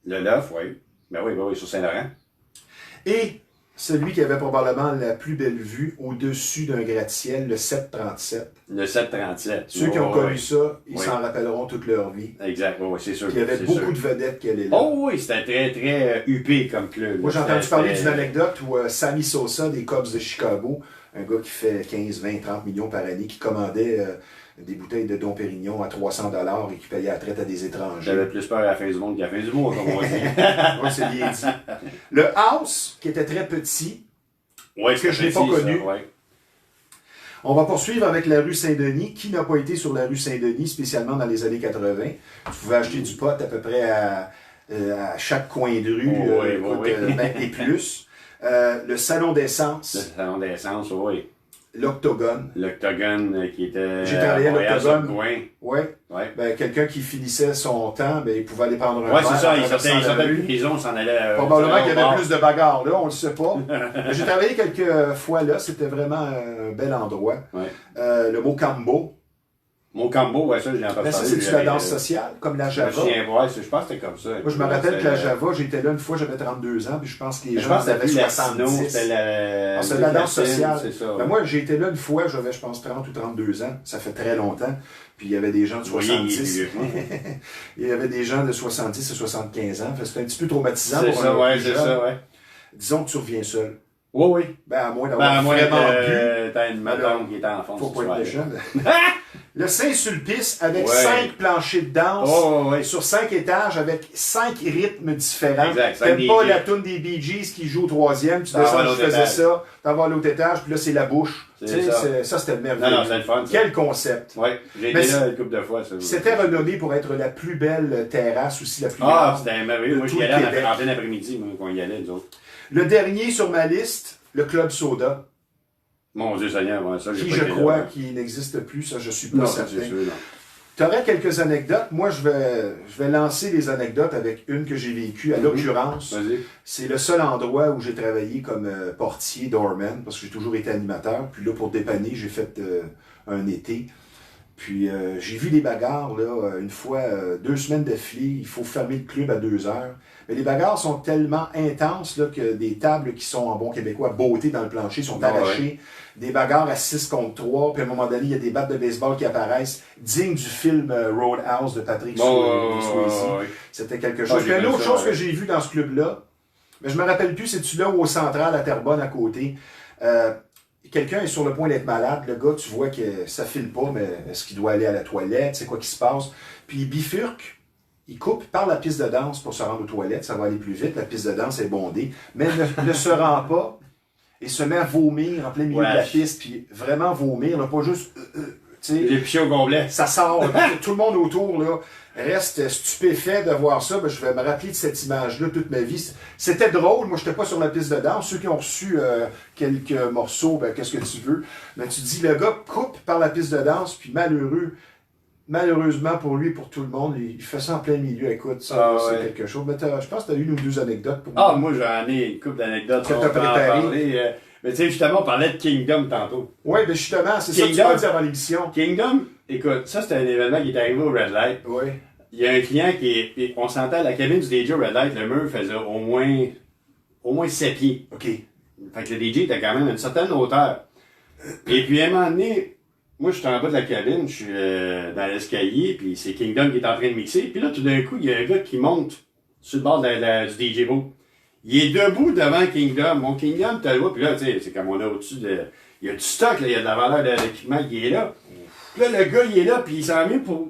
Speaker 2: Le Loft, oui. Ben oui, sur Saint-Laurent.
Speaker 1: et celui qui avait probablement la plus belle vue au-dessus d'un gratte-ciel, le 737.
Speaker 2: Le 737.
Speaker 1: Ceux qui ont connu
Speaker 2: oui.
Speaker 1: ça, ils
Speaker 2: Oui.
Speaker 1: s'en rappelleront toute leur vie.
Speaker 2: Exact, oui, c'est sûr.
Speaker 1: Puis il y avait
Speaker 2: c'est
Speaker 1: beaucoup
Speaker 2: sûr.
Speaker 1: de vedettes qui allaient là.
Speaker 2: Oh oui, c'était très, très huppé comme club.
Speaker 1: Moi, j'ai
Speaker 2: C'était-
Speaker 1: entendu parler
Speaker 2: c'était-
Speaker 1: d'une anecdote où Sammy Sosa des Cubs de Chicago, un gars qui fait 15, 20, 30 millions par année, qui commandait des bouteilles de Dom Pérignon à 300 et qui payait la traite à des étrangers.
Speaker 2: J'avais plus peur à la fin du monde qu'à la fin du mois, comme on dit.
Speaker 1: Ouais, c'est bien dit. Le House, qui était très petit,
Speaker 2: Ouais,
Speaker 1: que je n'ai pas
Speaker 2: petit, ça,
Speaker 1: connu.
Speaker 2: ouais.
Speaker 1: on va poursuivre avec la rue Saint-Denis. Qui n'a pas été sur la rue Saint-Denis, spécialement dans les années 80? Tu pouvais acheter du pot à peu près à chaque coin de rue,
Speaker 2: Oh, oui, oui, oui.
Speaker 1: ben, et plus. Le salon
Speaker 2: Le
Speaker 1: d'essence,
Speaker 2: salon d'essence, oui.
Speaker 1: l'Octogone.
Speaker 2: L'Octogone qui était.
Speaker 1: J'ai travaillé à
Speaker 2: Montréal,
Speaker 1: l'Octogone.
Speaker 2: sur le coin.
Speaker 1: Ouais.
Speaker 2: Ouais.
Speaker 1: Ben, quelqu'un qui finissait son temps, ben, il pouvait aller prendre un
Speaker 2: Ouais,
Speaker 1: verre
Speaker 2: c'est ça,
Speaker 1: en
Speaker 2: il
Speaker 1: traversant
Speaker 2: sortait
Speaker 1: la
Speaker 2: de
Speaker 1: rue.
Speaker 2: prison, il s'en allait.
Speaker 1: Probablement qu'il y avait
Speaker 2: bar.
Speaker 1: plus de bagarres là, on le sait pas. Mais j'ai travaillé quelques fois là, c'était vraiment un bel endroit.
Speaker 2: Ouais.
Speaker 1: Le mot Cambo,
Speaker 2: Mon combo, ouais, ça, j'ai entendu
Speaker 1: ben, ça
Speaker 2: parler.
Speaker 1: c'est de la danse sociale, comme la
Speaker 2: Je
Speaker 1: Java.
Speaker 2: me souviens, ouais, je pense que c'était comme ça.
Speaker 1: Moi, je me rappelle que la Java, j'étais là une fois, j'avais 32 ans, puis je pense que les
Speaker 2: Je
Speaker 1: gens
Speaker 2: pense que
Speaker 1: avaient
Speaker 2: c'était plus
Speaker 1: 70.
Speaker 2: c'était la.
Speaker 1: Ah, c'est de la danse
Speaker 2: latine,
Speaker 1: sociale.
Speaker 2: C'est ça.
Speaker 1: Ben, moi, j'ai été là une fois, j'avais, je pense, 30 ou 32 ans. Ça fait très longtemps. Puis il y avait des gens de
Speaker 2: Vous voyez, il est
Speaker 1: 70.
Speaker 2: vieux que moi.
Speaker 1: Il y avait des gens de 70 et 75 ans. Fait que c'était un petit peu traumatisant
Speaker 2: C'est
Speaker 1: pour
Speaker 2: ça,
Speaker 1: un
Speaker 2: ouais,
Speaker 1: plus
Speaker 2: c'est
Speaker 1: jeune.
Speaker 2: ça, ouais.
Speaker 1: Disons que tu reviens seul.
Speaker 2: Oui, oui.
Speaker 1: Ben, à moins
Speaker 2: Ben,
Speaker 1: d'avoir
Speaker 2: à moins
Speaker 1: vraiment bu.
Speaker 2: t'as une
Speaker 1: Alors,
Speaker 2: madame qui est en fond.
Speaker 1: Faut
Speaker 2: ce
Speaker 1: pas être
Speaker 2: soir-là.
Speaker 1: méchant. Le Saint-Sulpice avec
Speaker 2: Ouais.
Speaker 1: 5 planchers de danse.
Speaker 2: Oh, ouais.
Speaker 1: Sur 5 étages avec 5 rythmes différents.
Speaker 2: Exact, cinq
Speaker 1: T'aimes pas
Speaker 2: DJ.
Speaker 1: la toune des Bee Gees qui joue au troisième, tu
Speaker 2: T'en vas
Speaker 1: descends,
Speaker 2: à
Speaker 1: je
Speaker 2: l'autre
Speaker 1: faisais
Speaker 2: étage.
Speaker 1: ça, t'en vas à l'autre étage, puis là c'est la bouche.
Speaker 2: C'est
Speaker 1: Tu sais,
Speaker 2: ça.
Speaker 1: ça c'était
Speaker 2: Non,
Speaker 1: merveilleux.
Speaker 2: non, c'est le fun. Ça.
Speaker 1: Quel concept.
Speaker 2: Ouais, j'ai
Speaker 1: Mais
Speaker 2: été là une couple de fois. Ça.
Speaker 1: C'était renommé pour être la plus belle terrasse, aussi la plus
Speaker 2: Ah,
Speaker 1: grande.
Speaker 2: c'était merveilleux.
Speaker 1: de
Speaker 2: Moi,
Speaker 1: tout
Speaker 2: j'y
Speaker 1: le
Speaker 2: allais
Speaker 1: Québec.
Speaker 2: en plein après-midi, moi, quand on y allait, nous autres.
Speaker 1: Le dernier sur ma liste, le Club Soda,
Speaker 2: Mon Dieu Seigneur, ouais, ça, j'ai
Speaker 1: qui
Speaker 2: pas
Speaker 1: je
Speaker 2: été
Speaker 1: crois
Speaker 2: là.
Speaker 1: qui n'existe plus, ça je suis pas
Speaker 2: Non, ça,
Speaker 1: certain.
Speaker 2: c'est sûr, non.
Speaker 1: Tu aurais quelques anecdotes. Moi, je vais lancer les anecdotes avec une que j'ai vécue. À l'occurrence,
Speaker 2: Vas-y.
Speaker 1: c'est le seul endroit où j'ai travaillé comme portier, doorman, parce que j'ai toujours été animateur. Puis là, pour dépanner, j'ai fait un été. Puis j'ai vu des bagarres, là, une fois, 2 semaines d'affilée, il faut fermer le club à 2 heures. Mais les bagarres sont tellement intenses là, que des tables qui sont en bon québécois bottées dans le plancher sont
Speaker 2: Ah,
Speaker 1: arrachées. Des bagarres à 6 contre 3. Puis à un moment donné, il y a des battes de baseball qui apparaissent, dignes du film Roadhouse de Patrick Swayze.
Speaker 2: ouais.
Speaker 1: C'était quelque chose.
Speaker 2: Ah, j'ai
Speaker 1: Puis une
Speaker 2: vu
Speaker 1: autre
Speaker 2: ça,
Speaker 1: chose
Speaker 2: ouais.
Speaker 1: que j'ai vu dans ce club-là, mais je me rappelle plus, c'est-tu là ou au Central, à Terrebonne, à côté. Quelqu'un est sur le point d'être malade. Le gars, tu vois que ça file pas, mais est-ce qu'il doit aller à la toilette? C'est quoi qui se passe? Puis il bifurque. Il coupe par la piste de danse pour se rendre aux toilettes. Ça va aller plus vite. La piste de danse est bondée. Mais ne se rend pas et se met à vomir en plein milieu de la
Speaker 2: Wesh.
Speaker 1: piste. Puis vraiment vomir, là, pas juste... tu sais,
Speaker 2: J'ai piché au complet.
Speaker 1: ça sort. Tout le monde autour là, reste stupéfait de voir ça. Ben, je vais me rappeler de cette image-là toute ma vie. C'était drôle. Moi, je n'étais pas sur la piste de danse. Ceux qui ont reçu quelques morceaux, ben, qu'est-ce que tu veux? Mais tu dis, le gars coupe par la piste de danse, puis malheureusement pour lui et pour tout le monde, il fait ça en plein milieu. Écoute, ça,
Speaker 2: Ah,
Speaker 1: c'est
Speaker 2: ouais.
Speaker 1: quelque chose. Mais je pense que tu as eu une ou deux anecdotes pour
Speaker 2: Ah, moi, j'en ai une couple d'anecdotes.
Speaker 1: Que
Speaker 2: on
Speaker 1: t'as
Speaker 2: peut en
Speaker 1: préparé.
Speaker 2: parler, mais tu sais, justement, on parlait de Kingdom tantôt.
Speaker 1: Oui, ben justement, c'est ça que tu
Speaker 2: Kingdom.
Speaker 1: vas dire avant l'émission.
Speaker 2: Kingdom, écoute, ça, c'était un événement qui est arrivé au Red Light.
Speaker 1: Oui.
Speaker 2: Il y a un client puis on sentait à la cabine du DJ au Red Light, le mur faisait au moins 7 pieds.
Speaker 1: OK.
Speaker 2: Fait que le DJ était quand même à une certaine hauteur. Et puis, à un moment donné, moi, je suis en bas de la cabine, je suis dans l'escalier, puis c'est Kingdom qui est en train de mixer. Puis là, tout d'un coup, il y a un gars qui monte sur le bord du DJ booth. Il est debout devant Kingdom. Mon Kingdom, tu le vois, puis là, tu sais, c'est comme on a au-dessus de... Il y a du stock, là, il y a de la valeur de l'équipement qui est là. Puis là, le gars, il est là, puis il s'en vient pour...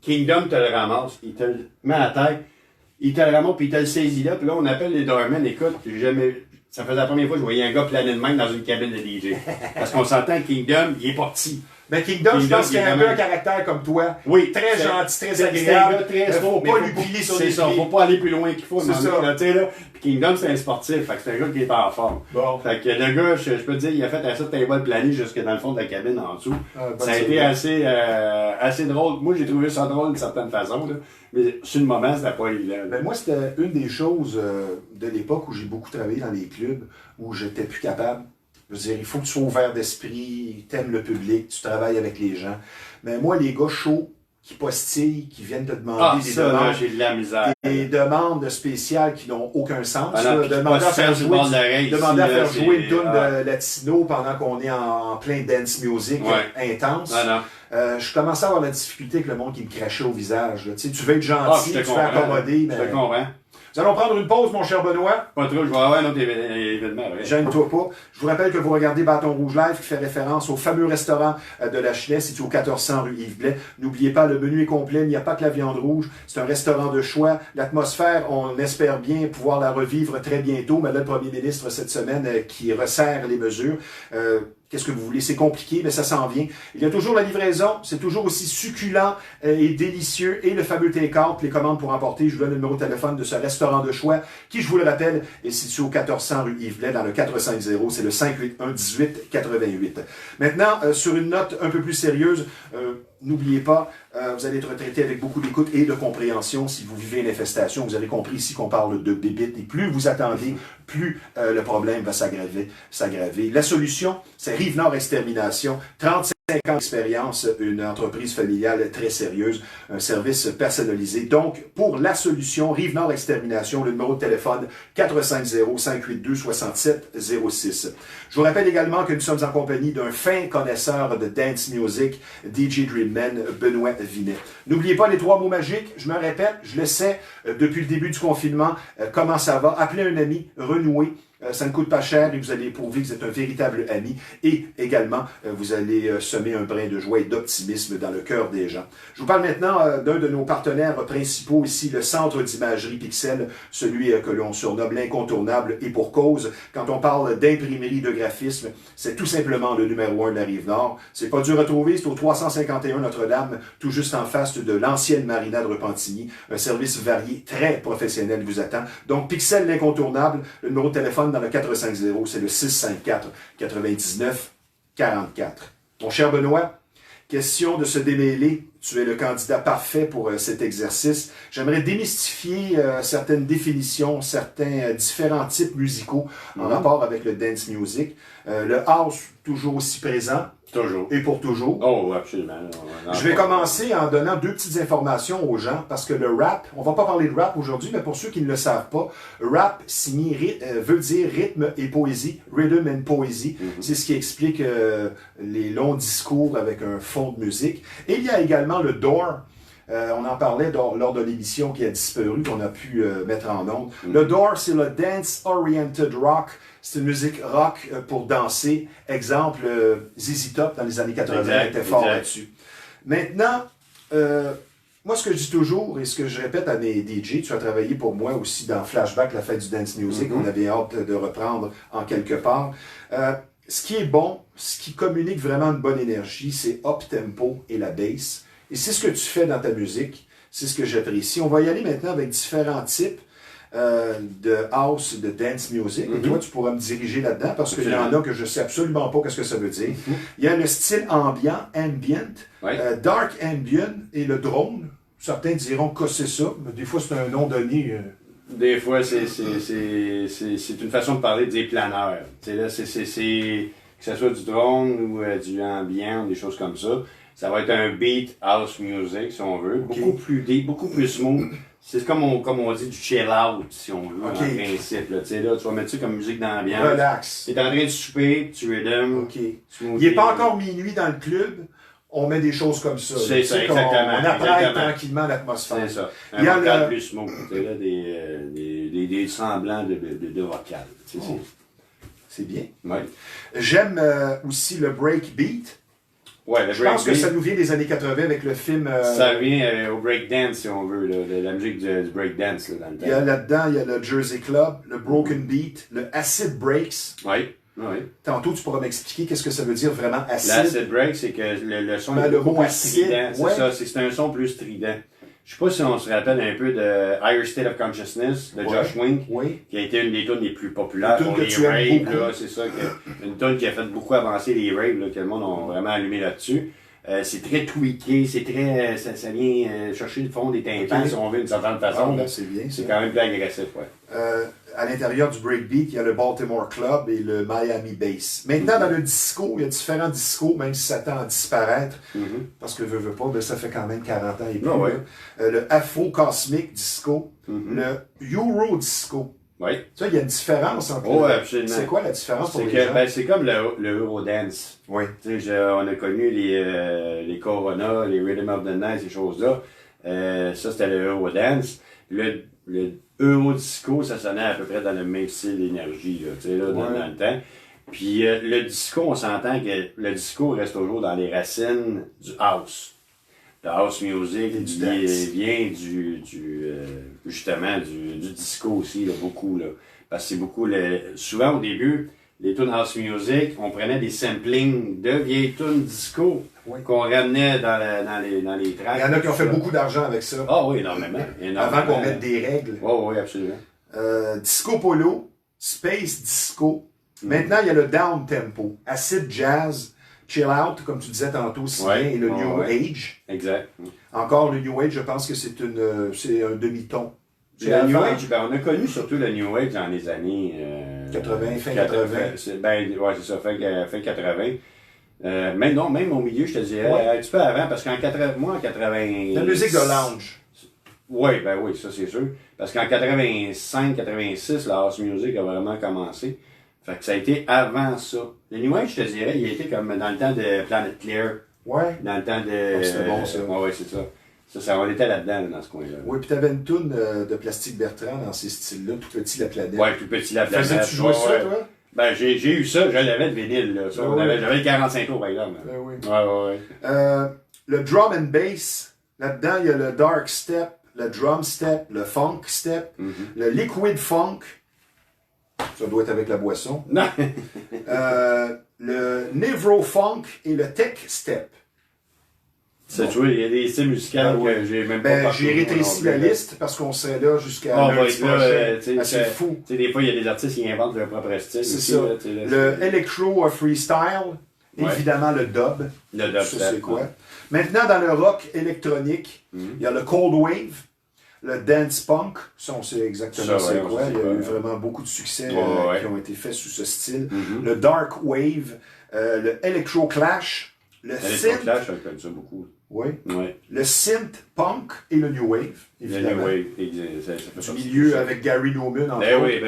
Speaker 2: Kingdom te le ramasse, il te le met à la tête, il te le ramasse, puis il te le saisit là. Puis là, on appelle les doormen. Écoute, j'ai jamais... Ça faisait la première fois que je voyais un gars planer de même dans une cabine de DJ. Parce qu'on s'entend que Kingdom, il est pas petit.
Speaker 1: Ben Kingdom, je
Speaker 2: Kingdom,
Speaker 1: pense qu'il y a un
Speaker 2: il est
Speaker 1: peu
Speaker 2: quand
Speaker 1: un caractère comme toi.
Speaker 2: Oui,
Speaker 1: Très
Speaker 2: c'est-
Speaker 1: gentil, très
Speaker 2: c'est un
Speaker 1: agréable.
Speaker 2: gars très
Speaker 1: Mais faut
Speaker 2: mais
Speaker 1: pas lui piler sur les
Speaker 2: C'est ça,
Speaker 1: pieds.
Speaker 2: faut pas aller plus loin qu'il faut.
Speaker 1: C'est ça.
Speaker 2: Là, tu sais, là. Puis Kingdom, c'est un sportif, fait que c'est un gars qui est en forme.
Speaker 1: Bon.
Speaker 2: Fait que le gars, je peux te dire, il a fait un certain vol plané jusque dans le fond de la cabine en dessous.
Speaker 1: Ah, bonne
Speaker 2: Ça a été
Speaker 1: soirée.
Speaker 2: assez drôle. Moi, j'ai trouvé ça drôle d'une certaine façon, là. Mais sur le moment, c'était pas évident. là.
Speaker 1: Ben moi, c'était une des choses de l'époque où j'ai beaucoup travaillé dans les clubs, où j'étais plus capable. Je veux dire, il faut que tu sois ouvert d'esprit, t'aimes le public, tu travailles avec les gens. Mais moi, les gars chauds qui postillent, qui viennent te demander
Speaker 2: Ah,
Speaker 1: des
Speaker 2: ça, là,
Speaker 1: demandes.
Speaker 2: j'ai de la misère.
Speaker 1: Des demandes spéciales qui n'ont aucun sens.
Speaker 2: Ah non,
Speaker 1: là.
Speaker 2: puis qui
Speaker 1: Demander à
Speaker 2: passent
Speaker 1: faire
Speaker 2: sur le
Speaker 1: jouer,
Speaker 2: bord de l'oreille
Speaker 1: demander à
Speaker 2: ici, là,
Speaker 1: faire jouer une
Speaker 2: c'est-
Speaker 1: tune
Speaker 2: ah.
Speaker 1: de latino pendant qu'on est en plein dance music
Speaker 2: Ouais.
Speaker 1: intense.
Speaker 2: Ah non.
Speaker 1: Je commençais à avoir la difficulté avec le monde qui me crachait au visage. Là. Tu sais, tu veux être
Speaker 2: Ah,
Speaker 1: gentil,
Speaker 2: je te
Speaker 1: tu veux
Speaker 2: comprends.
Speaker 1: accommoder.
Speaker 2: Je te
Speaker 1: Mais...
Speaker 2: comprends.
Speaker 1: Nous allons prendre une pause, mon cher Benoît.
Speaker 2: Pas trop, je vais avoir un autre événement. Ouais.
Speaker 1: Gêne-toi pas. Je vous rappelle que vous regardez Bâton Rouge Live qui fait référence au fameux restaurant de la Chenesse, situé au 1400 rue Yves Blais. N'oubliez pas, le menu est complet, il n'y a pas que la viande rouge. C'est un restaurant de choix. L'atmosphère, on espère bien pouvoir la revivre très bientôt. Mais là, le premier ministre, cette semaine, qui resserre les mesures. Qu'est-ce que vous voulez? C'est compliqué, mais ça s'en vient. Il y a toujours la livraison, c'est toujours aussi succulent et délicieux. Et le fameux take-out, les commandes pour emporter. Je vous donne le numéro de téléphone de ce restaurant de choix, qui, je vous le rappelle, est situé au 1400 rue Yves Blais, dans le 450. C'est le 581-1888. Maintenant, sur une note un peu plus sérieuse, n'oubliez pas, vous allez être traité avec beaucoup d'écoute et de compréhension si vous vivez une infestation. Vous avez compris ici qu'on parle de bébites et plus vous attendez, plus le problème va s'aggraver. La solution, c'est Rive-Nord Extermination, 35 ans d'expérience, une entreprise familiale très sérieuse, un service personnalisé. Donc, pour la solution, Rive-Nord Extermination, le numéro de téléphone 450-582-6706. Je vous rappelle également que nous sommes en compagnie d'un fin connaisseur de dance music, DJ Dreamman, Benoît Vinet. N'oubliez pas les 3 mots magiques, je me répète, je le sais, depuis le début du confinement, comment ça va. Appelez un ami, renouez. Ça ne coûte pas cher et vous allez prouver que vous êtes un véritable ami. Et également, vous allez semer un brin de joie et d'optimisme dans le cœur des gens. Je vous parle maintenant d'un de nos partenaires principaux ici, le Centre d'imagerie Pixel, celui que l'on surnomme l'incontournable et pour cause. Quand on parle d'imprimerie de graphisme, c'est tout simplement le numéro 1 de la Rive-Nord. C'est pas dur à trouver, c'est au 351 Notre-Dame, tout juste en face de l'ancienne marina de Repentigny. Un service varié, très professionnel vous attend. Donc, Pixel l'incontournable, le numéro de téléphone dans le 450, c'est le 654-99-44. Mon cher Benoît, question de se démêler. Tu es le candidat parfait pour cet exercice. J'aimerais démystifier certaines définitions, certains différents types musicaux en rapport avec le dance music. Le house, toujours aussi présent.
Speaker 2: Toujours.
Speaker 1: Et pour toujours.
Speaker 2: Oh, absolument.
Speaker 1: Je vais commencer en donnant 2 petites informations aux gens, parce que le rap, on va pas parler de rap aujourd'hui, mais pour ceux qui ne le savent pas, rap veut dire rythme et poésie, rhythm and poésie. C'est ce qui explique les longs discours avec un fond de musique. Et il y a également le door. On en parlait lors de l'émission qui a disparu, qu'on a pu mettre en ondes. Le door, c'est le Dance Oriented Rock. C'est une musique rock pour danser. Exemple, ZZ Top dans les années 80 était fort là-dessus. Maintenant, moi, ce que je dis toujours et ce que je répète à mes DJ, tu as travaillé pour moi aussi dans Flashback, la fête du dance music. On avait hâte de reprendre en quelque part. Ce qui est bon, ce qui communique vraiment une bonne énergie, c'est up-tempo et la bass. Et c'est ce que tu fais dans ta musique. C'est ce que j'apprécie. On va y aller maintenant avec différents types de house, de dance music. Et toi, tu pourras me diriger là-dedans parce qu'il y en a que je sais absolument pas ce que ça veut dire. Il y a le style ambient, dark ambient et le drone. Certains diront que c'est ça, mais des fois c'est un nom donné.
Speaker 2: Des fois, c'est une façon de parler des planeurs. Tu sais, là, que ce soit du drone ou du ambient, des choses comme ça. Ça va être un beat house music, si on veut. Okay. Beaucoup plus deep, beaucoup plus smooth. C'est comme on dit du chill out, si on veut, en principe. Là. Tu sais, là, tu vas mettre ça comme musique d'ambiance.
Speaker 1: Relax.
Speaker 2: Tu es en train de souper, tu rhythm.
Speaker 1: Il n'est pas encore minuit dans le club. On met des choses comme ça.
Speaker 2: C'est ça, exactement.
Speaker 1: On apprête tranquillement l'atmosphère.
Speaker 2: C'est ça. Un vocal plus smooth. Tu là, des semblants de vocal.
Speaker 1: C'est bien.
Speaker 2: Ouais.
Speaker 1: J'aime aussi le breakbeat.
Speaker 2: Ouais,
Speaker 1: je pense que ça nous vient des années 80 avec le film...
Speaker 2: Ça vient au breakdance, si on veut, la musique du breakdance. Dans le temps.
Speaker 1: Là-dedans, il y a le Jersey Club, le Broken Beat, le Acid Breaks.
Speaker 2: Oui.
Speaker 1: Tantôt, tu pourras m'expliquer qu'est-ce que ça veut dire vraiment acid.
Speaker 2: L'acid break, c'est que le son est beaucoup plus strident. C'est ça, c'est un son plus strident. Je sais pas si on se rappelle un peu de Higher State of Consciousness de Josh Wink, qui a été une des tunes les plus populaires pour les raves. C'est ça, une tune qui a fait beaucoup avancer les raves, là, que le monde a vraiment allumé là-dessus. C'est très tweaké, c'est très, ça vient chercher le fond des tympans, si on veut, d'une certaine façon.
Speaker 1: C'est bien.
Speaker 2: C'est quand même plus agressif,
Speaker 1: à l'intérieur du breakbeat, il y a le Baltimore Club et le Miami Bass. Maintenant, dans le disco, il y a différents discos, même si ça tend à disparaître, parce que veux pas, ben, ça fait quand même 40 ans et plus.
Speaker 2: Ouais.
Speaker 1: Le Afro Cosmic Disco, le Euro Disco.
Speaker 2: Oui.
Speaker 1: Tu vois, il y a une différence entre
Speaker 2: absolument.
Speaker 1: C'est quoi la différence pour
Speaker 2: C'est
Speaker 1: les
Speaker 2: que
Speaker 1: gens?
Speaker 2: c'est comme le Eurodance.
Speaker 1: Oui.
Speaker 2: Tu sais, on a connu les Corona, les Rhythm of the Night, ces choses-là. Ça, c'était le Eurodance. Le Eurodisco, ça sonnait à peu près dans le même style d'énergie, tu sais, là, dans le temps. Puis le disco, on s'entend que le disco reste toujours dans les racines du house. Le house music vient justement du disco aussi, là, beaucoup. Là. Parce que c'est beaucoup, souvent au début, les tunes house music, on prenait des samplings de vieilles tunes disco qu'on ramenait dans les tracks.
Speaker 1: Il y en a qui ont fait beaucoup d'argent avec ça.
Speaker 2: Ah oui, énormément.
Speaker 1: Avant qu'on mette des règles.
Speaker 2: Oui, absolument.
Speaker 1: Disco Polo, Space Disco. Maintenant, il y a le down tempo, acid jazz, chill out, comme tu disais tantôt, et le New Age.
Speaker 2: Exact.
Speaker 1: Encore le New Age, je pense que c'est un demi-ton.
Speaker 2: Le New Age, on a connu surtout le New Age dans les années
Speaker 1: 80, fin 80.
Speaker 2: C'est ça, fin 80. Même au milieu, je te dirais, un petit peu avant, parce qu'en 80, moi, en 80...
Speaker 1: La musique de lounge.
Speaker 2: Oui, ça c'est sûr. Parce qu'en 85, 86, la house music a vraiment commencé. Fait que ça a été avant ça. Le New Age, je te dirais, il a été comme dans le temps de Planet Clear.
Speaker 1: Ouais.
Speaker 2: Dans le temps de...
Speaker 1: C'était bon, ça.
Speaker 2: Oui, c'est ça. Ça, on était là-dedans, dans ce coin-là.
Speaker 1: Oui, puis t'avais une toune de Plastique Bertrand dans ces styles-là, Tout petit la planète.
Speaker 2: Oui, Tout petit la planète.
Speaker 1: Faisais-tu jouer ça, toi?
Speaker 2: Ben, j'ai eu ça, je l'avais de vinyle, là. Ça, j'avais le 45 tours, par exemple.
Speaker 1: Ben oui.
Speaker 2: Ouais.
Speaker 1: Le drum and bass, là-dedans, il y a le dark step, le drum step, le funk step, le liquid funk. Ça doit être avec la boisson.
Speaker 2: Non.
Speaker 1: Le Nevro Funk et le Tech Step.
Speaker 2: Tu vois, il y a des styles musicaux que j'ai même pas
Speaker 1: j'ai rétréci la liste parce qu'on serait là jusqu'à lundi prochain. C'est fou.
Speaker 2: Des fois, il y a des artistes qui inventent leur propre style.
Speaker 1: C'est ça. Le Electro Freestyle, évidemment le dub.
Speaker 2: Le dub,
Speaker 1: ça, c'est quoi? Maintenant, dans le rock électronique, il y a le Cold Wave, le Dance Punk. Ça, on sait exactement c'est quoi. Il y a eu vraiment beaucoup de succès qui ont été faits sous ce style. Le Dark Wave, le Electro Clash, le Synth.
Speaker 2: Clash, je connais ça beaucoup.
Speaker 1: Oui. Le Synth Punk et le New Wave, évidemment.
Speaker 2: Le New Wave,
Speaker 1: du milieu avec Gary Numan, en fait.
Speaker 2: Oui.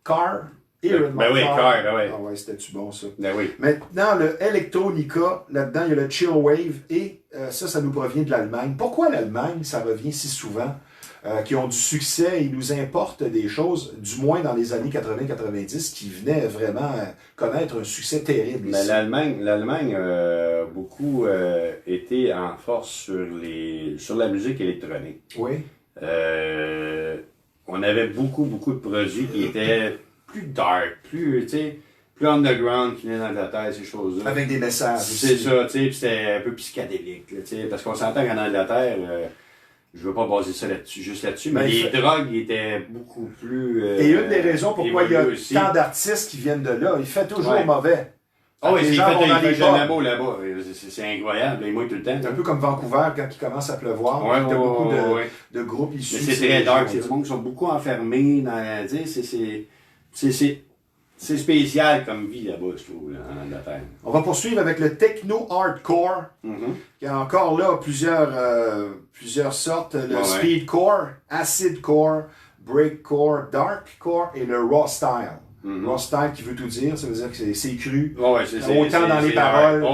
Speaker 1: Carr.
Speaker 2: Carr,
Speaker 1: Ah ouais, c'était-tu bon, ça?
Speaker 2: Ben oui.
Speaker 1: Maintenant, le Electronica, là-dedans, il y a le Chill Wave, et ça nous provient de l'Allemagne. Pourquoi l'Allemagne, ça revient si souvent, qui ont du succès et nous importent des choses, du moins dans les années 80-90, qui venaient vraiment connaître un succès terrible
Speaker 2: Mais
Speaker 1: ici.
Speaker 2: l'Allemagne a beaucoup été en force sur la musique électronique.
Speaker 1: Oui.
Speaker 2: On avait beaucoup de produits qui étaient plus dark, plus underground, qui venaient d'Angleterre, ces choses-là.
Speaker 1: Avec des messages.
Speaker 2: C'est ça, tu sais, puis c'était un peu psychédélique, là, tu sais, parce qu'on s'entend qu'en Angleterre, je veux pas baser ça juste là-dessus, mais les drogues étaient beaucoup plus...
Speaker 1: et une des raisons pourquoi il y a tant d'artistes qui viennent de là, il fait toujours mauvais.
Speaker 2: Ah oui,
Speaker 1: il fait
Speaker 2: jamais beau là-bas, c'est incroyable, il mouille tout le temps.
Speaker 1: C'est un peu comme Vancouver quand il commence à pleuvoir, t'as beaucoup de groupes issus.
Speaker 2: Mais c'est très dark, c'est des gens qui sont beaucoup enfermés, c'est spécial comme vie là-bas, je trouve, en Angleterre.
Speaker 1: On va poursuivre avec le techno-hardcore, qui a encore là plusieurs sortes. Le speedcore, acidcore, breakcore, darkcore et le raw style. Raw style qui veut tout dire, ça veut dire que c'est cru, autant dans les paroles.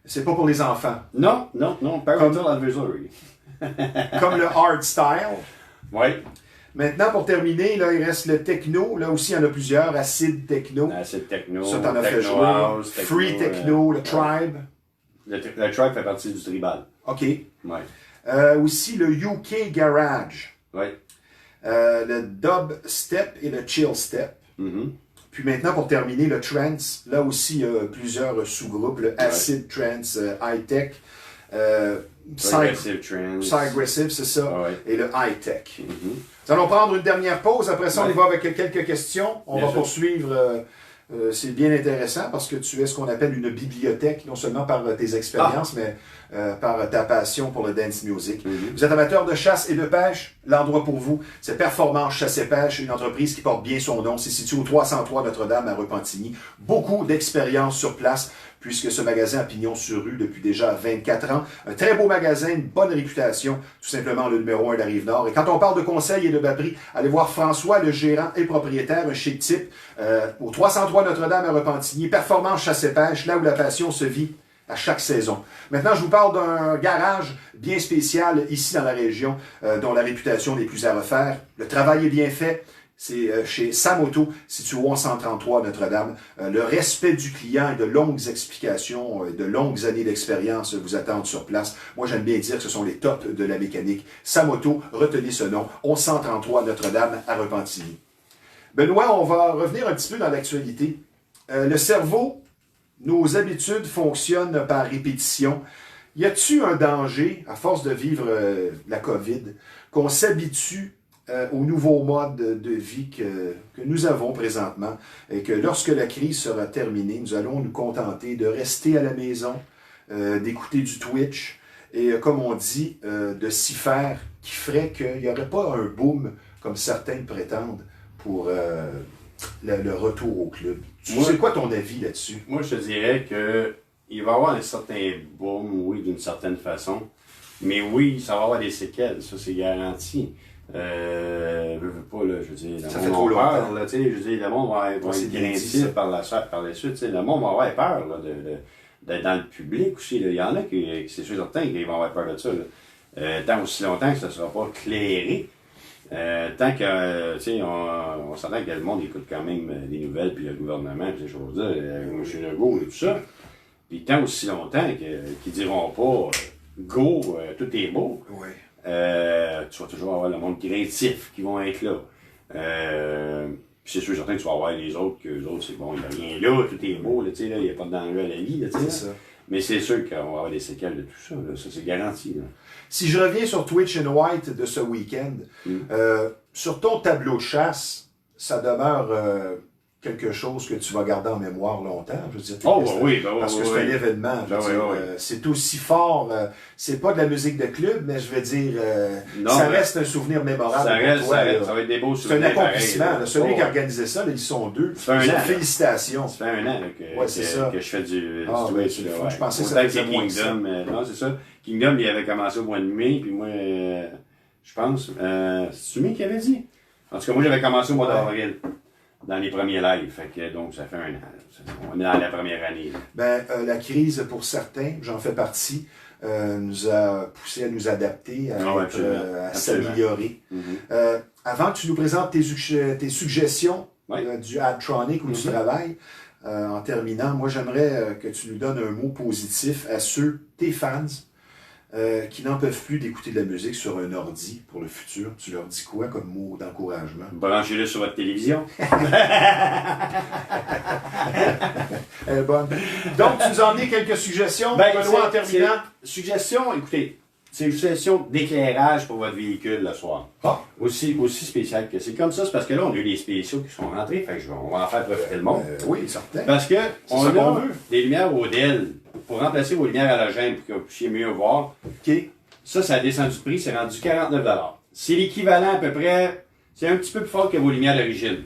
Speaker 1: C'est pas pour les enfants.
Speaker 2: Non, parental advisory.
Speaker 1: Comme le hard style.
Speaker 2: Oui.
Speaker 1: Maintenant, pour terminer, là, il reste le techno. Là aussi, il y en a plusieurs. Acid techno.
Speaker 2: Acid techno.
Speaker 1: Ça, t'en as fait jouer.
Speaker 2: House,
Speaker 1: Free techno, le tribe.
Speaker 2: Le tribe fait partie du tribal.
Speaker 1: OK.
Speaker 2: Ouais.
Speaker 1: Aussi, le UK garage.
Speaker 2: Oui.
Speaker 1: Le dub step et le chill step. Puis maintenant, pour terminer, le trance. Là aussi, il y a plusieurs sous-groupes. Le acid trance, high-tech. Psy-aggressive, c'est ça. Et le high-tech. Nous allons prendre une dernière pause. Après ça, on y va avec quelques questions. On va poursuivre C'est bien intéressant parce que tu es ce qu'on appelle une bibliothèque, non seulement par tes expériences, mais par ta passion pour le dance music. Vous êtes amateur de chasse et de pêche, l'endroit pour vous, c'est Performance Chasse et Pêche, une entreprise qui porte bien son nom. C'est situé au 303 Notre-Dame à Repentigny. Beaucoup d'expérience sur place, puisque ce magasin a pignon sur rue depuis déjà 24 ans. Un très beau magasin, une bonne réputation, tout simplement le numéro 1 de la Rive-Nord. Et quand on parle de conseils et de bas prix, allez voir François, le gérant et le propriétaire, un chic type, au 303 Notre-Dame à Repentigny. Performance Chasse et Pêche, là où la passion se vit à chaque saison. Maintenant, je vous parle d'un garage bien spécial ici dans la région, dont la réputation n'est plus à refaire. Le travail est bien fait. C'est chez Samoto, situé au 1133 Notre-Dame. Le respect du client et de longues explications, de longues années d'expérience vous attendent sur place. Moi, j'aime bien dire que ce sont les tops de la mécanique. Samoto, retenez ce nom, 1133 Notre-Dame à Repentigny. Benoît, on va revenir un petit peu dans l'actualité. Le cerveau, nos habitudes fonctionnent par répétition. Y a-t-il un danger, à force de vivre la COVID, qu'on s'habitue au nouveau mode de vie que nous avons présentement et que lorsque la crise sera terminée, nous allons nous contenter de rester à la maison, d'écouter du Twitch et, comme on dit, de s'y faire, qui ferait qu'il n'y aurait pas un boom, comme certains prétendent, pour le retour au club. C'est quoi ton avis là-dessus?
Speaker 2: Moi, je te dirais qu'il va y avoir un certain boom, oui, d'une certaine façon. Mais oui, ça va avoir des séquelles, ça c'est garanti. Veux pas, là, je veux dire,
Speaker 1: ça fait trop longtemps.
Speaker 2: Là, je veux dire, le monde va être craintif par la suite, le monde va avoir peur là, d'être dans le public aussi. Là. Il y en a qui c'est sûr certain qu'ils vont avoir peur de ça. Tant aussi longtemps que ça ne sera pas clairé. Tant que, tu sais, on s'entend que le monde écoute quand même des nouvelles, puis le gouvernement, puis ces choses-là, M. Legault et tout ça. Puis tant aussi longtemps qu'ils diront pas go, tout est beau.
Speaker 1: Oui.
Speaker 2: Tu vas toujours avoir le monde craintif qui vont être là. Puis c'est sûr certain que tu vas avoir les autres, que les autres, c'est bon, il n'y a rien là, tout est beau, tu sais, il n'y a pas de danger à la vie, tu sais.
Speaker 1: C'est ça.
Speaker 2: Mais c'est sûr qu'on va avoir des séquelles de tout ça, là. Ça c'est garanti. Là.
Speaker 1: Si je reviens sur Twitch and White de ce week-end, sur ton tableau de chasse, ça demeure quelque chose que tu vas garder en mémoire longtemps. Je veux dire, parce que c'est un événement. C'est aussi fort. C'est pas de la musique de club, mais je veux dire, ça reste un souvenir mémorable.
Speaker 2: Ça va être des beaux souvenirs.
Speaker 1: C'est un accomplissement. Celui qui a organisé ça, là, ils sont deux. Félicitations.
Speaker 2: Ça fait un an que je fais du Twitch.
Speaker 1: Je pensais que ça faisait moins que ça.
Speaker 2: Non, c'est ça. Kingdom, il avait commencé au mois de mai, puis moi, je pense, c'est lui qui avait dit. En tout cas, moi, j'avais commencé au mois d'avril, dans les premiers lives. Fait que, donc, ça fait un an. On est dans la première année.
Speaker 1: La crise, pour certains, j'en fais partie, nous a poussé à nous adapter, à s'améliorer. Avant que tu nous présentes tes suggestions du Adtronic où tu travailles, en terminant, moi, j'aimerais que tu nous donnes un mot positif à tes fans, qui n'en peuvent plus d'écouter de la musique sur un ordi pour le futur. Tu leur dis quoi comme mot d'encouragement?
Speaker 2: Branchez-le sur votre télévision.
Speaker 1: Elle est bonne. Donc, tu nous as emmené quelques suggestions, Benoît, en terminant.
Speaker 2: Suggestions, écoutez, c'est une suggestion d'éclairage pour votre véhicule le soir. Aussi spécial que c'est. Comme ça, c'est parce que là, on a eu des spéciaux qui sont rentrés, fait que on va en faire profiter le monde.
Speaker 1: Oui, certain.
Speaker 2: Parce que on a des lumières ODEL pour remplacer vos lumières halogènes pour que vous puissiez mieux voir. Ça a descendu de prix, c'est rendu 49 $. C'est l'équivalent à peu près, c'est un petit peu plus fort que vos lumières d'origine.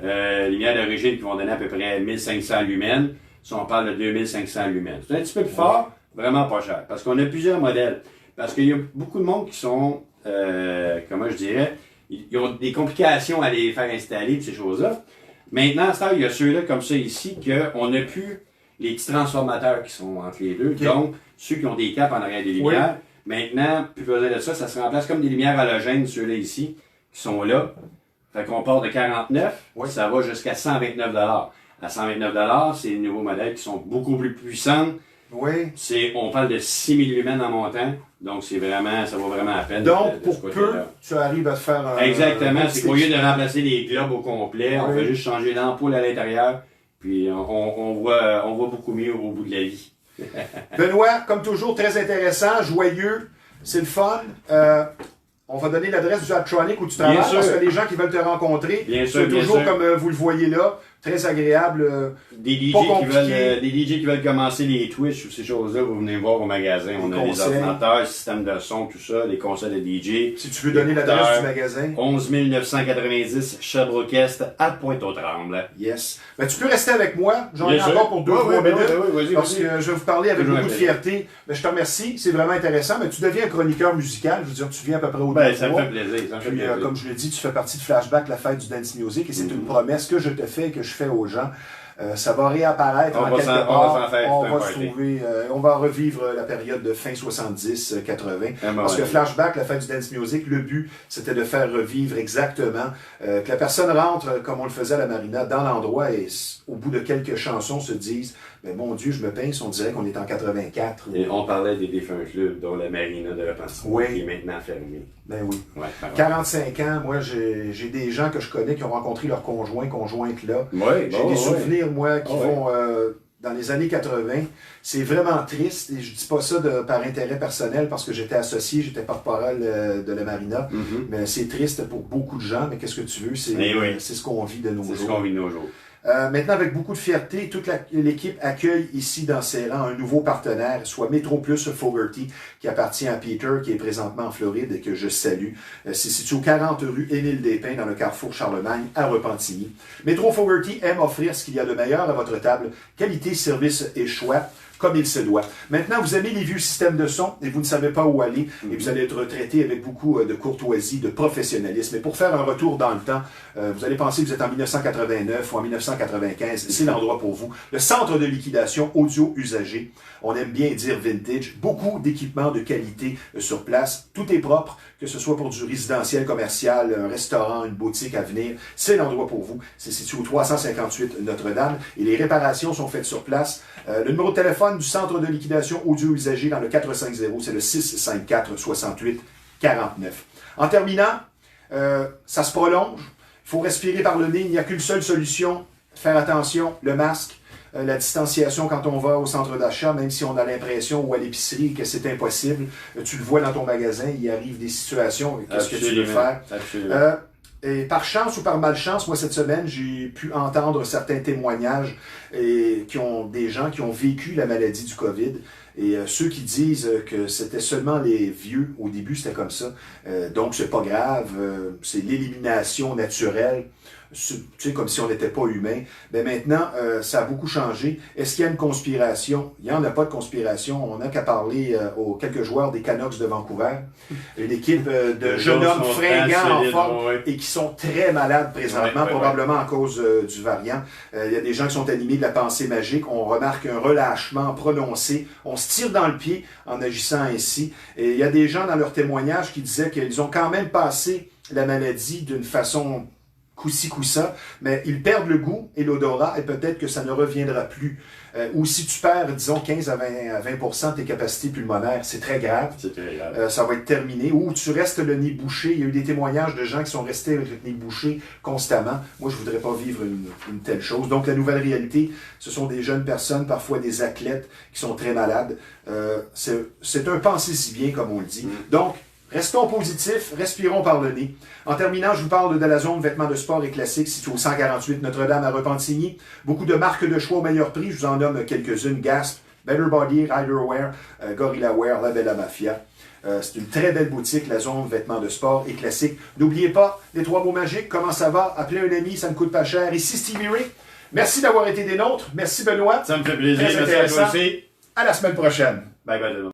Speaker 2: Les lumières d'origine qui vont donner à peu près 1500 lumens, si on parle de 2500 lumens. C'est un petit peu plus fort, vraiment pas cher. Parce qu'on a plusieurs modèles. Parce qu'il y a beaucoup de monde qui sont, comment je dirais, ils ont des complications à les faire installer, ces choses-là. Maintenant, il y a ceux-là comme ça ici, qu'on n'a plus les petits transformateurs qui sont entre les deux. Donc, ceux qui ont des capes en arrière des lumières. Maintenant, plus besoin de ça, ça se remplace comme des lumières halogènes, ceux-là ici, qui sont là. Fait qu'on part de 49, ça va jusqu'à 129 $. À 129 $, c'est les nouveaux modèles qui sont beaucoup plus puissants. On parle de 6000 lumens en montant, donc ça vaut vraiment la peine.
Speaker 1: Donc, pour peu, tu arrives à te faire un...
Speaker 2: Exactement, c'est qu'au lieu de remplacer les globes au complet, on fait juste changer l'ampoule à l'intérieur, puis on voit beaucoup mieux au bout de la vie.
Speaker 1: Benoît, comme toujours, très intéressant, joyeux, c'est le fun. On va donner l'adresse du Adtronic où tu travailles, parce que les gens qui veulent te rencontrer, c'est toujours comme vous le voyez là, Très agréable.
Speaker 2: Des DJ,
Speaker 1: Pas
Speaker 2: qui
Speaker 1: compliqué.
Speaker 2: veulent, des DJ qui veulent commencer les Twitch ou ces choses-là, vous venez voir au magasin. On a des
Speaker 1: conseils.
Speaker 2: ordinateurs, système de son, tout ça, les conseils de DJ.
Speaker 1: Si tu veux donner l'adresse du magasin.
Speaker 2: 11 990 Sherbrooke-Est à Pointe-aux-Trembles.
Speaker 1: Yes. Ben, tu peux rester avec moi. J'en ai
Speaker 2: Bien sûr.
Speaker 1: encore pour 2-3 minutes.
Speaker 2: Vas-y,
Speaker 1: Parce que je vais vous parler avec
Speaker 2: Toujours
Speaker 1: beaucoup de
Speaker 2: un
Speaker 1: fierté. Ben, je te remercie. C'est vraiment intéressant. Mais tu deviens un chroniqueur musical. Je veux dire, tu viens à peu près au
Speaker 2: Ben,
Speaker 1: deux
Speaker 2: ça me
Speaker 1: mois.
Speaker 2: fait plaisir. Ça me fait
Speaker 1: Puis,
Speaker 2: plaisir.
Speaker 1: comme je l'ai dit, tu fais partie de Flashback, la fête du dance music, et c'est une promesse que je te fais et que je fais aux gens. Ça va réapparaître
Speaker 2: On
Speaker 1: en
Speaker 2: va
Speaker 1: quelque
Speaker 2: s'en- on va
Speaker 1: part.
Speaker 2: s'en faire
Speaker 1: On
Speaker 2: tout un
Speaker 1: va se
Speaker 2: party.
Speaker 1: trouver, on va revivre la période de fin 70-80.
Speaker 2: Ah, ben
Speaker 1: Parce
Speaker 2: ouais.
Speaker 1: que Flashback, la fête du dance music, le but, c'était de faire revivre exactement, que la personne rentre, comme on le faisait à la Marina, dans l'endroit et au bout de quelques chansons se disent, mais mon Dieu, je me pince, on dirait qu'on est en 84.
Speaker 2: Et on parlait des défunts clubs, dont la Marina de Repentigny,
Speaker 1: Oui.
Speaker 2: qui est maintenant fermée.
Speaker 1: Ben oui.
Speaker 2: Ouais, par
Speaker 1: 45 ans, moi, j'ai des gens que je connais qui ont rencontré leur conjointe là.
Speaker 2: Oui,
Speaker 1: J'ai des souvenirs, moi, qui vont dans les années 80. C'est vraiment triste, et je dis pas ça par intérêt personnel, parce que j'étais associé, j'étais porte-parole de la Marina. Mais c'est triste pour beaucoup de gens, mais qu'est-ce que tu veux, c'est ce qu'on vit de nos jours.
Speaker 2: C'est ce qu'on vit de nos jours.
Speaker 1: Maintenant, avec beaucoup de fierté, toute l'équipe accueille ici dans ses rangs un nouveau partenaire, soit Metro Plus Fogarty, qui appartient à Peter, qui est présentement en Floride et que je salue. C'est situé au 40 rue Émile Despins, dans le carrefour Charlemagne, à Repentigny. Metro Fogarty aime offrir ce qu'il y a de meilleur à votre table, qualité, service et choix, comme il se doit. Maintenant, vous aimez les vieux systèmes de son et vous ne savez pas où aller, et vous allez être traité avec beaucoup de courtoisie, de professionnalisme. Et pour faire un retour dans le temps, vous allez penser que vous êtes en 1989 ou en 1995, c'est l'endroit pour vous. Le centre de liquidation audio usagé, on aime bien dire vintage, beaucoup d'équipements de qualité sur place, tout est propre, que ce soit pour du résidentiel, commercial, un restaurant, une boutique à venir, c'est l'endroit pour vous. C'est situé au 358 Notre-Dame et les réparations sont faites sur place. Le numéro de téléphone du centre de liquidation audio usagé dans le 450, c'est le 654-68-49. En terminant, ça se prolonge. Il faut respirer par le nez. Il n'y a qu'une seule solution. Faire attention, le masque, la distanciation quand on va au centre d'achat, même si on a l'impression ou à l'épicerie que c'est impossible. Tu le vois dans ton magasin, il arrive des situations. Qu'est-ce que tu veux faire?
Speaker 2: Absolument.
Speaker 1: Et par chance ou par malchance, moi cette semaine, j'ai pu entendre certains témoignages qui ont des gens qui ont vécu la maladie du COVID. Et ceux qui disent que c'était seulement les vieux, au début c'était comme ça, donc c'est pas grave, c'est l'élimination naturelle, tu sais, comme si on n'était pas humain. Mais maintenant, ça a beaucoup changé. Est-ce qu'il y a une conspiration? Il n'y en a pas de conspiration. On n'a qu'à parler aux quelques joueurs des Canucks de Vancouver, une équipe de jeunes hommes fringants en forme et qui sont très malades présentement, probablement à cause du variant. Il y a des gens qui sont animés de la pensée magique. On remarque un relâchement prononcé. On se tire dans le pied en agissant ainsi. Et il y a des gens dans leurs témoignages qui disaient qu'ils ont quand même passé la maladie d'une façon coup-ci, coup-ça, mais ils perdent le goût et l'odorat et peut-être que ça ne reviendra plus. Ou si tu perds, disons, 15 à 20% de tes capacités pulmonaires, c'est très grave.
Speaker 2: C'est très grave.
Speaker 1: Ça va être terminé. Ou tu restes le nez bouché. Il y a eu des témoignages de gens qui sont restés avec le nez bouché constamment. Moi, je voudrais pas vivre une telle chose. Donc, la nouvelle réalité, ce sont des jeunes personnes, parfois des athlètes, qui sont très malades. C'est un pensée si bien, comme on le dit. Donc, restons positifs, respirons par le nez. En terminant, je vous parle de la zone vêtements de sport et classiques située au 148 Notre-Dame à Repentigny. Beaucoup de marques de choix au meilleur prix. Je vous en nomme quelques-unes. Gasp, Better Body, Riderwear, Gorilla Wear, La Bella Mafia. C'est une très belle boutique, la zone vêtements de sport et classiques. N'oubliez pas, les 3 mots magiques, comment ça va? Appelez un ami, ça ne coûte pas cher. Ici Stevie Ray. Merci d'avoir été des nôtres. Merci Benoît.
Speaker 2: Ça me fait plaisir.
Speaker 1: Très
Speaker 2: Merci à toi
Speaker 1: intéressant.
Speaker 2: aussi.
Speaker 1: À la semaine prochaine.
Speaker 2: Bye bye.